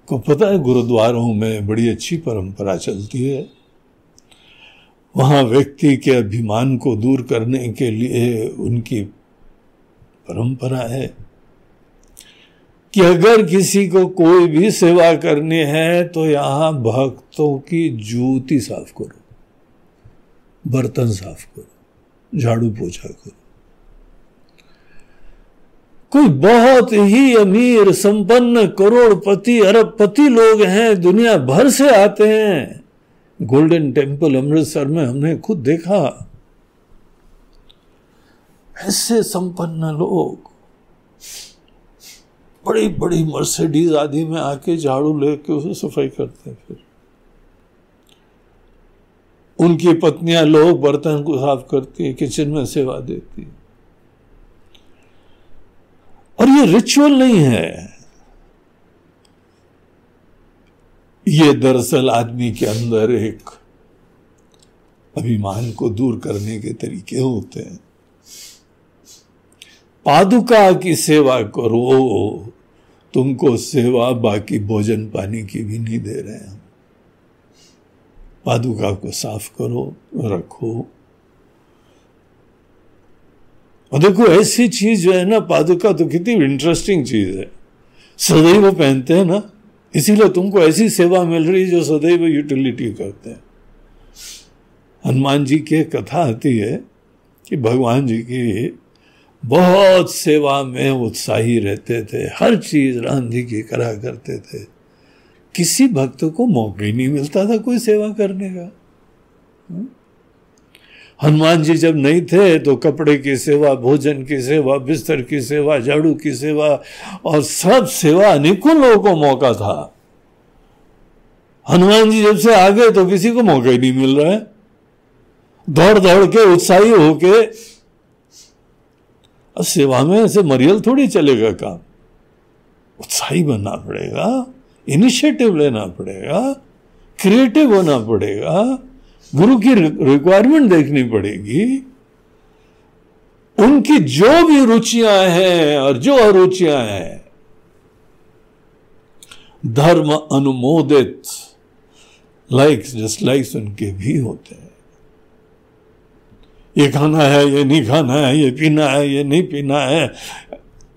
को पता है, गुरुद्वारों में बड़ी अच्छी परंपरा चलती है। वहां व्यक्ति के अभिमान को दूर करने के लिए उनकी परंपरा है कि अगर किसी को कोई भी सेवा करनी है तो यहां भक्तों की जूती साफ करो, बर्तन साफ करो, झाड़ू पोछा करो। कोई बहुत ही अमीर, संपन्न, करोड़पति, अरबपति लोग हैं, दुनिया भर से आते हैं। गोल्डन टेम्पल अमृतसर में हमने खुद देखा, ऐसे संपन्न लोग बड़ी बड़ी मर्सिडीज आदि में आके झाड़ू लेके उसे सफाई करते हैं। फिर उनकी पत्नियां लोग बर्तन को साफ करती है, किचन में सेवा देती है। और ये रिचुअल नहीं है, ये दरअसल आदमी के अंदर एक अभिमान को दूर करने के तरीके होते हैं। पादुका की सेवा करो, तुमको सेवा बाकी भोजन पानी की भी नहीं दे रहे हैं। पादुका को साफ करो, रखो। और देखो, ऐसी चीज जो है ना, पादुका तो कितनी इंटरेस्टिंग चीज है। सदैव वो पहनते हैं ना, इसीलिए तुमको ऐसी सेवा मिल रही है जो सदैव यूटिलिटी करते हैं। हनुमान जी की कथा आती है कि भगवान जी की बहुत सेवा में उत्साही रहते थे, हर चीज राम जी की करा करते थे। किसी भक्त को मौका ही नहीं मिलता था कोई सेवा करने का। हनुमान जी जब नहीं थे तो कपड़े की सेवा, भोजन की सेवा, बिस्तर की सेवा, झाड़ू की सेवा और सब सेवा अनेकों लोगों को मौका था। हनुमान जी जब से आ गए तो किसी को मौका ही नहीं मिल रहा है। दौड़ दौड़ के उत्साही होके, अब सेवा में ऐसे मरियल थोड़ी चलेगा काम। उत्साही बनना पड़ेगा, इनिशिएटिव लेना पड़ेगा, क्रिएटिव होना पड़ेगा, गुरु की रिक्वायरमेंट देखनी पड़ेगी। उनकी जो भी रुचियां हैं और जो अरुचियां हैं, धर्म अनुमोदित लाइक्स डिसलाइक्स उनके भी होते हैं। ये खाना है, ये नहीं खाना है, ये पीना है, ये नहीं पीना है,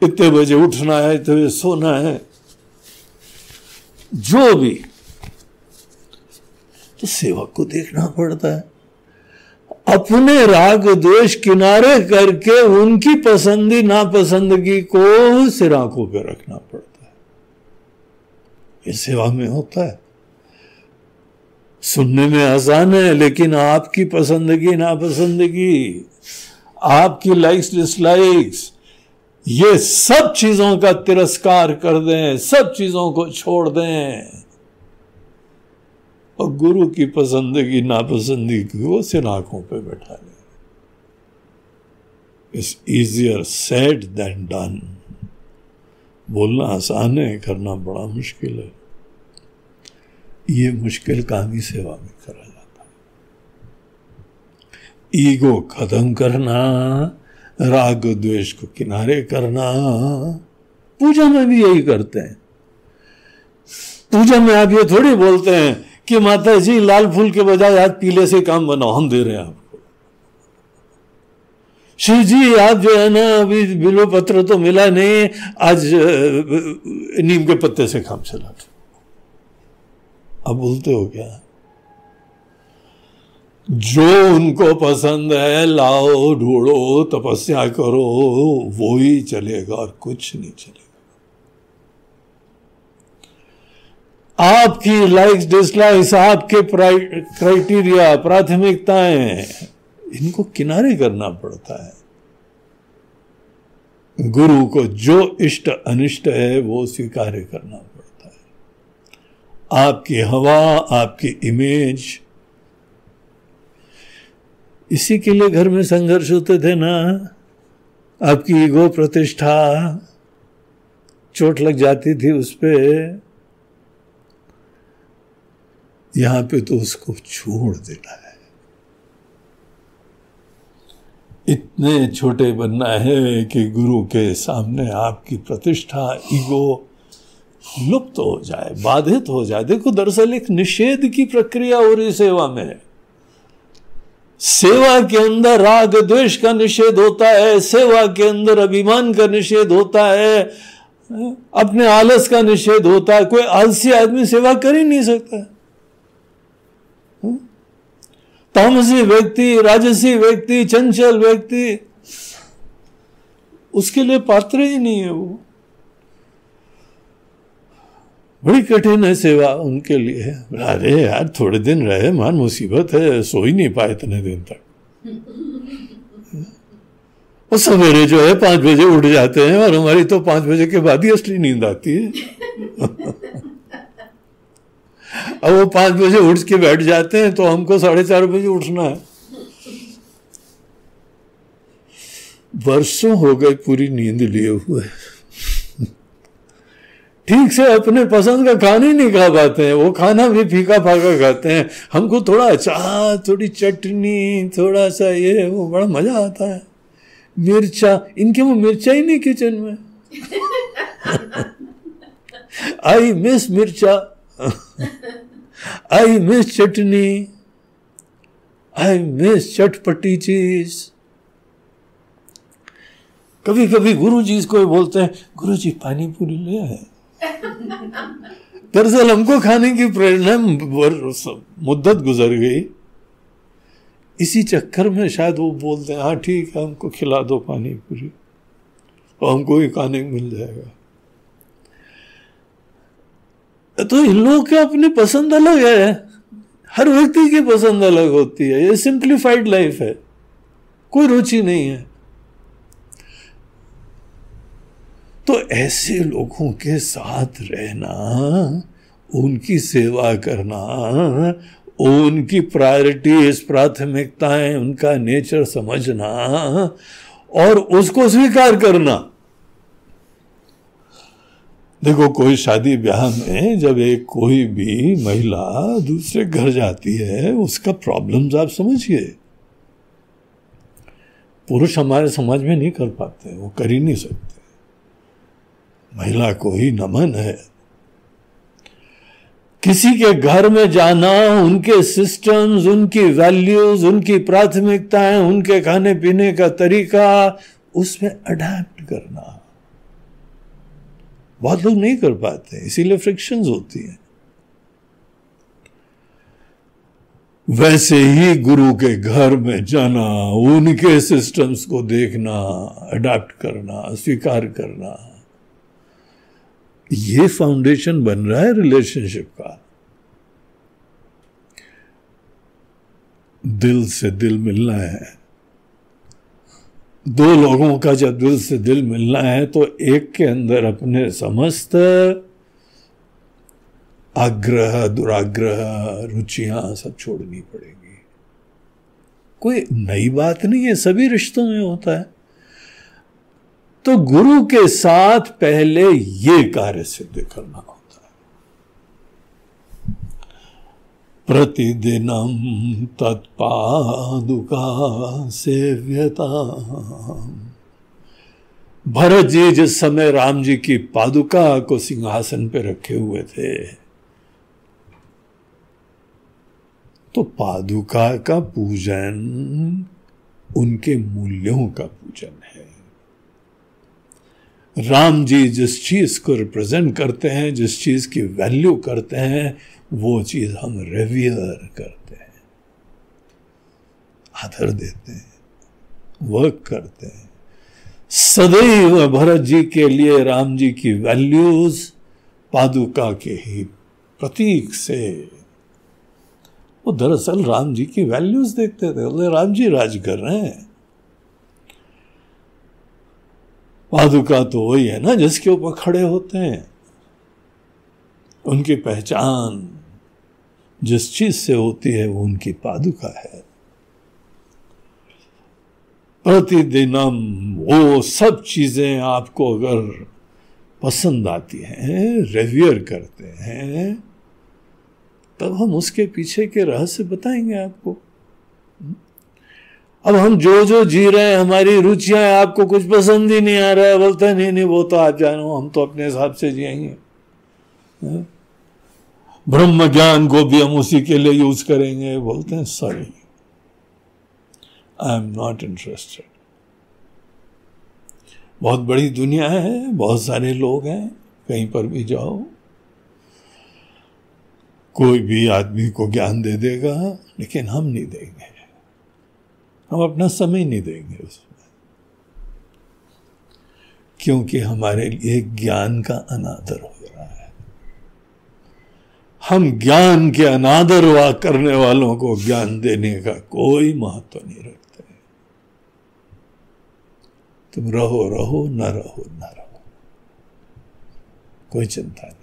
इतने बजे उठना है, इतने बजे सोना है, जो भी। तो सेवक को देखना पड़ता है, अपने राग द्वेष किनारे करके उनकी पसंदी नापसंदगी को सिर आंखों पे रखना पड़ता है। ये सेवा में होता है। सुनने में आसान है, लेकिन आपकी पसंदगी नापसंदगी, आपकी लाइक्स डिसलाइक्स, ये सब चीजों का तिरस्कार कर दें, सब चीजों को छोड़ दें और गुरु की पसंदगी नापसंदगी को सिर आंखों पे बैठा लें। It's easier said than done. बोलना आसान है, करना बड़ा मुश्किल है। ये मुश्किल काम ही सेवा में करा जाता है। ईगो खत्म करना, राग द्वेष को किनारे करना। पूजा में भी यही करते हैं। पूजा में आप ये थोड़ी बोलते हैं कि माता जी लाल फूल के बजाय आज पीले से काम बनाओ, हम दे रहे हैं आपको। शिव जी आप जो है ना, अभी बिल्व पत्र तो मिला नहीं, आज नीम के पत्ते से काम चला। अब बोलते हो क्या? जो उनको पसंद है लाओ, ढूंढो, तपस्या करो, वो ही चलेगा और कुछ नहीं चलेगा। आपकी लाइक्स डिसलाइक्स, आपके क्राइटेरिया, प्राथमिकताएं, इनको किनारे करना पड़ता है। गुरु को जो इष्ट अनिष्ट है वो स्वीकार करना पड़ता है। आपकी हवा, आपकी इमेज, इसी के लिए घर में संघर्ष होते थे ना। आपकी ईगो, प्रतिष्ठा चोट लग जाती थी उस पे, यहां पे तो उसको छोड़ देना है। इतने छोटे बनना है कि गुरु के सामने आपकी प्रतिष्ठा, ईगो लुप्त हो जाए, बाधित हो जाए। देखो, दरअसल एक निषेध की प्रक्रिया हो रही सेवा में। सेवा के अंदर राग द्वेष का निषेध होता है, सेवा के अंदर अभिमान का निषेध होता है, अपने आलस का निषेध होता है। कोई आलसी आदमी सेवा कर ही नहीं सकता। तामसी व्यक्ति, राजसी व्यक्ति, चंचल व्यक्ति, उसके लिए पात्र ही नहीं है वो। बड़ी कठिन है सेवा उनके लिए। अरे यार, थोड़े दिन रहे, मान मुसीबत है, सो ही नहीं पाए इतने दिन तक। और सवेरे जो है 5 बजे उठ जाते हैं, और हमारी तो 5 बजे के बाद ही असली नींद आती है। अब वो 5 बजे उठ के बैठ जाते हैं, तो हमको 4:30 बजे उठना है। वर्षों हो गए पूरी नींद लिए हुए, ठीक से अपने पसंद का खाना ही नहीं खा पाते हैं। वो खाना भी फीका फाका खाते हैं। हमको थोड़ा अचार, थोड़ी चटनी, थोड़ा सा ये वो, बड़ा मजा आता है। मिर्चा, इनके वो मिर्चा ही नहीं किचन में। आई मिस मिर्चा, I miss chutney, I miss चटपटी चीज। कभी कभी गुरु जी को बोलते हैं, गुरु जी पानी पूरी ले आए। दरअसल हमको खाने की प्रेरणा, मुद्दत गुजर गई, इसी चक्कर में शायद वो बोलते हैं, हाँ ठीक है, हमको खिला दो पानी पूरी, और हमको ही खाने को मिल जाएगा। तो इन लोगों की अपनी पसंद अलग है, हर व्यक्ति की पसंद अलग होती है। ये सिंप्लीफाइड लाइफ है, कोई रुचि नहीं है। तो ऐसे लोगों के साथ रहना, उनकी सेवा करना, उनकी प्रायोरिटीज, प्राथमिकताएं, उनका नेचर समझना और उसको स्वीकार करना। देखो, कोई शादी ब्याह में जब कोई भी महिला दूसरे घर जाती है, उसका प्रॉब्लम्स आप समझिए। पुरुष हमारे समाज में नहीं कर पाते, वो कर ही नहीं सकते। महिला को ही नमन है। किसी के घर में जाना, उनके सिस्टम्स, उनकी वैल्यूज, उनकी प्राथमिकताएं, उनके खाने पीने का तरीका, उसमें अडैप्ट करना बहुत लोग नहीं कर पाते, इसीलिए फ्रिक्शंस होती हैं। वैसे ही गुरु के घर में जाना, उनके सिस्टम्स को देखना, अडैप्ट करना, स्वीकार करना, ये फाउंडेशन बन रहा है रिलेशनशिप का। दिल से दिल मिलना है। दो लोगों का जब दिल से दिल मिलना है, तो एक के अंदर अपने समस्त आग्रह, दुराग्रह, रुचियां सब छोड़नी पड़ेगी। कोई नई बात नहीं है, सभी रिश्तों में होता है। तो गुरु के साथ पहले ये कार्य सिद्ध करना होता है। प्रतिदिनम तत्पादुका सेव्यता। भरत जी जिस समय राम जी की पादुका को सिंहासन पे रखे हुए थे, तो पादुका का पूजन उनके मूल्यों का पूजन है। राम जी जिस चीज को रिप्रेजेंट करते हैं, जिस चीज की वैल्यू करते हैं, वो चीज हम रेवियर करते हैं, आदर देते हैं, वर्क करते हैं। सदैव भरत जी के लिए राम जी की वैल्यूज पादुका के ही प्रतीक से। वो दरअसल राम जी की वैल्यूज देखते थे, बोले राम जी राज कर रहे हैं। पादुका तो वही है ना जिसके ऊपर खड़े होते हैं। उनकी पहचान जिस चीज से होती है वो उनकी पादुका है। प्रतिदिनम वो सब चीजें आपको अगर पसंद आती हैं, रेवियर करते हैं, तब हम उसके पीछे के रहस्य बताएंगे आपको। अब हम जो जो जी रहे हैं, हमारी रुचियां, आपको कुछ पसंद ही नहीं आ रहा है, बोलते नहीं नहीं वो तो आप जानो, हम तो अपने हिसाब से जिएंगे। ब्रह्म ज्ञान को भी हम उसी के लिए यूज करेंगे, बोलते हैं sorry, I am not interested. बहुत बड़ी दुनिया है, बहुत सारे लोग हैं, कहीं पर भी जाओ कोई भी आदमी को ज्ञान दे देगा, लेकिन हम नहीं देंगे, हम अपना समय नहीं देंगे उसमें, क्योंकि हमारे लिए ज्ञान का अनादर हो रहा है। हम ज्ञान के अनादर करने वालों को ज्ञान देने का कोई महत्व नहीं रखते। तुम रहो रहो, न रहो न रहो, कोई चिंता नहीं।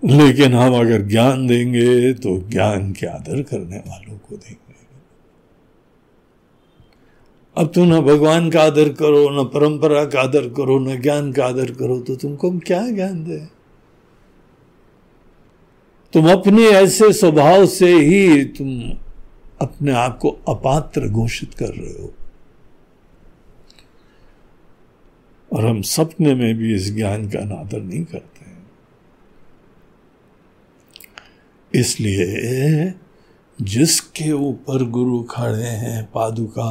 लेकिन हम अगर ज्ञान देंगे तो ज्ञान के आदर करने वालों को देंगे। अब तुम न भगवान का आदर करो, न परंपरा का आदर करो, न ज्ञान का आदर करो, तो तुमको हम क्या ज्ञान दें? तुम अपने ऐसे स्वभाव से ही तुम अपने आप को अपात्र घोषित कर रहे हो। और हम सपने में भी इस ज्ञान का अनादर नहीं करते हैं। इसलिए जिसके ऊपर गुरु खड़े हैं, पादुका,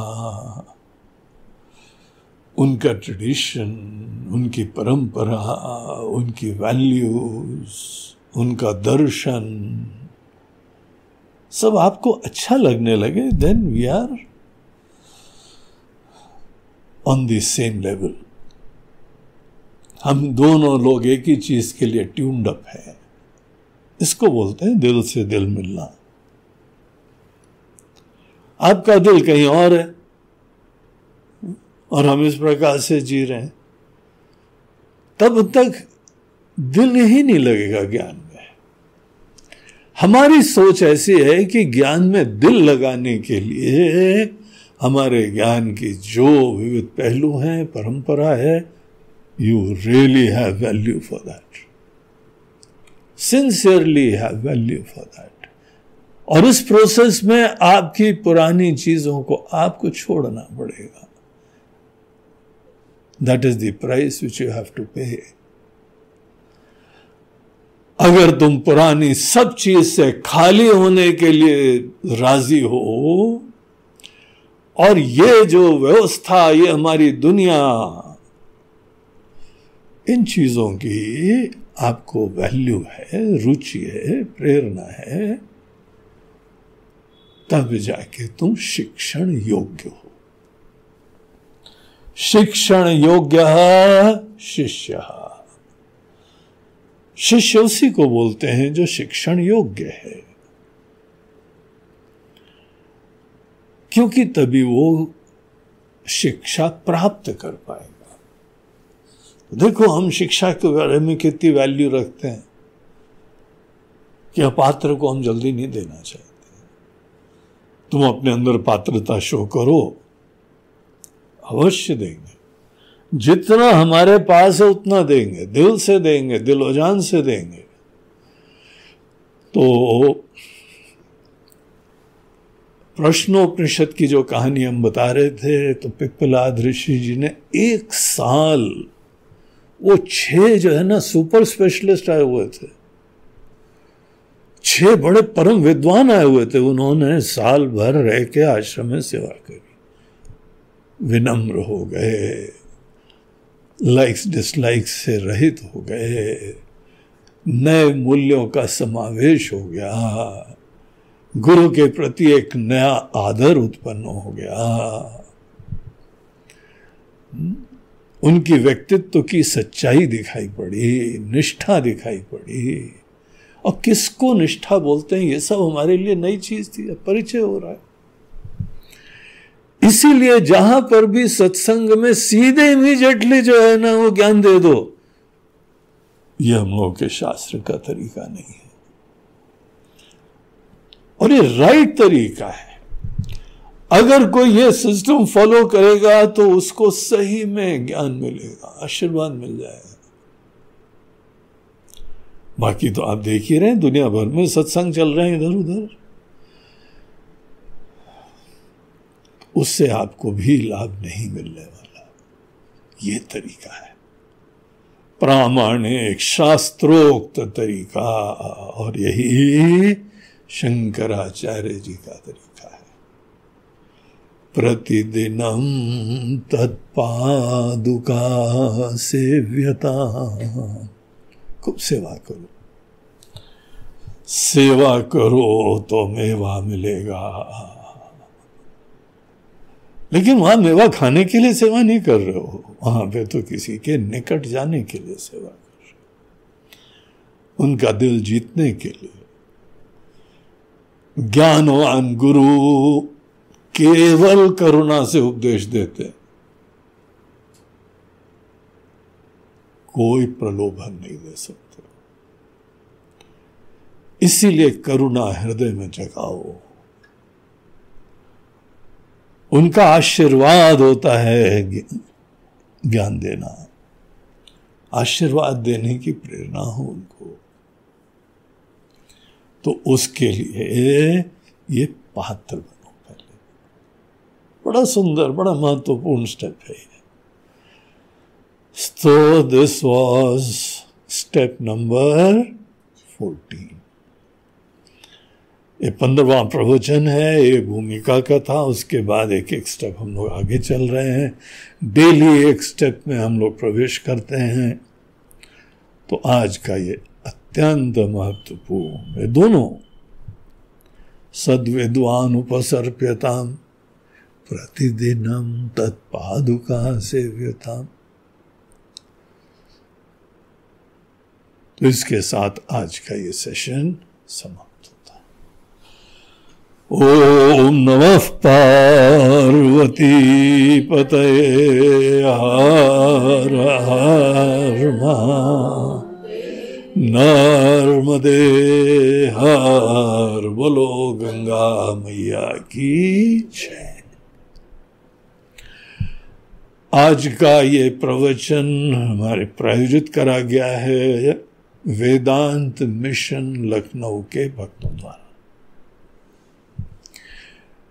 उनका ट्रेडिशन, उनकी परंपरा, उनकी वैल्यूज, उनका दर्शन सब आपको अच्छा लगने लगे, then we are on the same level. हम दोनों लोग एक ही चीज के लिए ट्यून्ड अप है। इसको बोलते हैं दिल से दिल मिलना। आपका दिल कहीं और है और हम इस प्रकार से जी रहे हैं, तब तक दिल ही नहीं लगेगा ज्ञान में। हमारी सोच ऐसी है कि ज्ञान में दिल लगाने के लिए हमारे ज्ञान की जो विविध पहलू हैं, परंपरा है, you really have value for that, sincerely have value for that. और इस प्रोसेस में आपकी पुरानी चीजों को आपको छोड़ना पड़ेगा। That is the price which you have to pay. अगर तुम पुरानी सब चीज से खाली होने के लिए राजी हो, और ये जो व्यवस्था, ये हमारी दुनिया, इन चीजों की आपको वैल्यू है, रुचि है, प्रेरणा है, तब जाके तुम शिक्षण योग्य हो। शिक्षण योग्य शिष्य। शिष्य उसी को बोलते हैं जो शिक्षण योग्य है, क्योंकि तभी वो शिक्षा प्राप्त कर पाएगा। देखो हम शिक्षा के बारे में कितनी वैल्यू रखते हैं कि अपात्र को हम जल्दी नहीं देना चाहते। तुम अपने अंदर पात्रता शो करो, अवश्य देंगे। जितना हमारे पास है उतना देंगे, दिल से देंगे, दिलो-जान से देंगे। तो प्रश्नोपनिषद की जो कहानी हम बता रहे थे, तो पिप्पलाद ऋषि जी ने 1 साल, वो 6 जो है ना सुपर स्पेशलिस्ट आए हुए थे, 6 बड़े परम विद्वान आए हुए थे, उन्होंने साल भर रह के आश्रम में सेवा करी। विनम्र हो गए, लाइक्स डिसलाइक्स से रहित हो गए, नए मूल्यों का समावेश हो गया, गुरु के प्रति एक नया आदर उत्पन्न हो गया। उनकी व्यक्तित्व की सच्चाई दिखाई पड़ी, निष्ठा दिखाई पड़ी। और किसको निष्ठा बोलते हैं ये सब हमारे लिए नई चीज थी, परिचय हो रहा है। इसीलिए जहां पर भी सत्संग में सीधे इमीडिएटली जो है ना वो ज्ञान दे दो, ये हम लोगों के शास्त्र का तरीका नहीं है, और ये राइट तरीका है। अगर कोई ये सिस्टम फॉलो करेगा तो उसको सही में ज्ञान मिलेगा, आशीर्वाद मिल जाएगा। बाकी तो आप देख ही रहे हैं, दुनिया भर में सत्संग चल रहे हैं इधर उधर, उससे आपको भी लाभ नहीं मिलने वाला। ये तरीका है प्रामाणिक शास्त्रोक्त तरीका, और यही शंकराचार्य जी का तरीका है। प्रतिदिनम तत्पादुका सेव्यता, खूब सेवा करो, सेवा करो तो मेवा मिलेगा। लेकिन वहां मेवा खाने के लिए सेवा नहीं कर रहे हो, वहां पे तो किसी के निकट जाने के लिए सेवा कर रहे हो, उनका दिल जीतने के लिए। ज्ञानवान गुरु केवल करुणा से उपदेश देते, कोई प्रलोभन नहीं दे सकते। इसीलिए करुणा हृदय में जगाओ। उनका आशीर्वाद होता है ज्ञान देना, आशीर्वाद देने की प्रेरणा हो उनको, तो उसके लिए ये पात्र बनो पहले। बड़ा सुंदर, बड़ा महत्वपूर्ण स्टेप है ये। So this was step number 14। ये 15वां प्रवचन है, ये भूमिका का था। उसके बाद एक एक स्टेप हम लोग आगे चल रहे हैं, डेली एक स्टेप में हम लोग प्रवेश करते हैं। तो आज का ये अत्यंत महत्वपूर्ण है, दोनों सद्विद्वान उपसर्प्यताम प्रतिदिनम तत्पादुका सेव्यताम। तो इसके साथ आज का ये सेशन समाप्त होता है। ओम नमः पार्वती पतये हर हर नर्मदे हर, बोलो गंगा मैया की जय। आज का ये प्रवचन हमारे प्रायोजित करा गया है वेदांत मिशन लखनऊ के भक्तों द्वारा।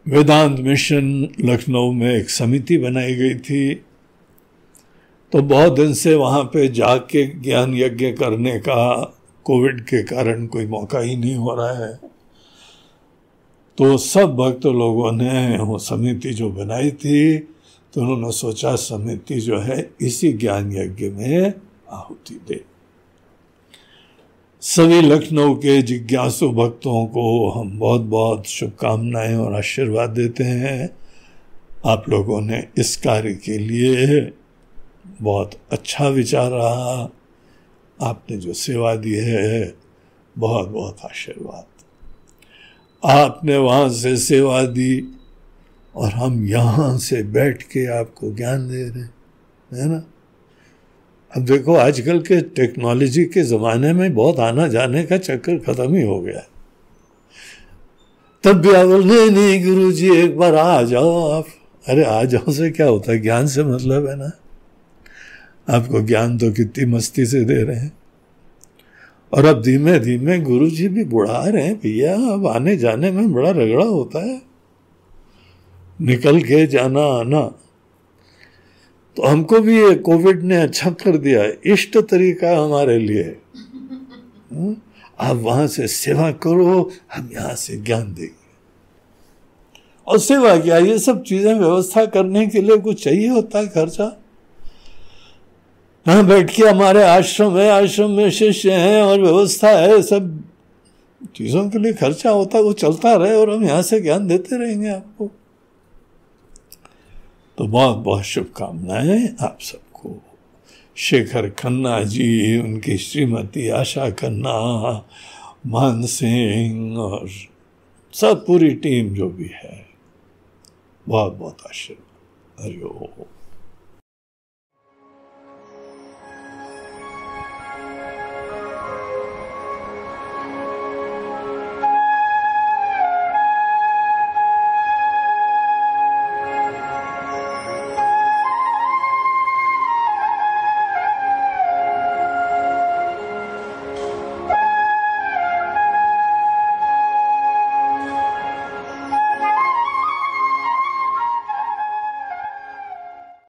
वेदांत मिशन लखनऊ में एक समिति बनाई गई थी, तो बहुत दिन से वहाँ पे जाके ज्ञान यज्ञ करने का कोविड के कारण कोई मौका ही नहीं हो रहा है। तो सब भक्त लोगों ने वो समिति जो बनाई थी, तो उन्होंने सोचा समिति जो है इसी ज्ञान यज्ञ में आहुति दे। सभी लखनऊ के जिज्ञासु भक्तों को हम बहुत बहुत शुभकामनाएं और आशीर्वाद देते हैं। आप लोगों ने इस कार्य के लिए बहुत अच्छा विचार रहा, आपने जो सेवा दी है बहुत बहुत आशीर्वाद। आपने वहाँ से सेवा दी और हम यहाँ से बैठ के आपको ज्ञान दे रहे हैं, है ना। अब देखो आजकल के टेक्नोलॉजी के ज़माने में बहुत आना जाने का चक्कर ख़त्म ही हो गया। तब भी आप बोल नहीं गुरुजी एक बार आ जाओ आप। अरे आ जाओ से क्या होता है, ज्ञान से मतलब है ना। आपको ज्ञान तो कितनी मस्ती से दे रहे हैं, और अब धीमे धीमे गुरुजी भी बुढ़ा रहे हैं भैया। अब आने जाने में बड़ा रगड़ा होता है, निकल के जाना आना। तो हमको भी ये कोविड ने अच्छा कर दिया है, इष्ट तरीका हमारे लिए। आप वहां से सेवा करो, हम यहाँ से ज्ञान देंगे। और सेवा क्या, ये सब चीजें व्यवस्था करने के लिए कुछ चाहिए होता है खर्चा। यहाँ बैठ के हमारे आश्रम है, आश्रम में शिष्य हैं और व्यवस्था है, सब चीजों के लिए खर्चा होता है, वो चलता रहे और हम यहाँ से ज्ञान देते रहेंगे आपको। तो बहुत बहुत शुभकामनाएं आप सबको। शेखर खन्ना जी, उनकी श्रीमती आशा खन्ना, मान सिंह और सब पूरी टीम जो भी है, बहुत बहुत आशीर्वाद। हरि ओम।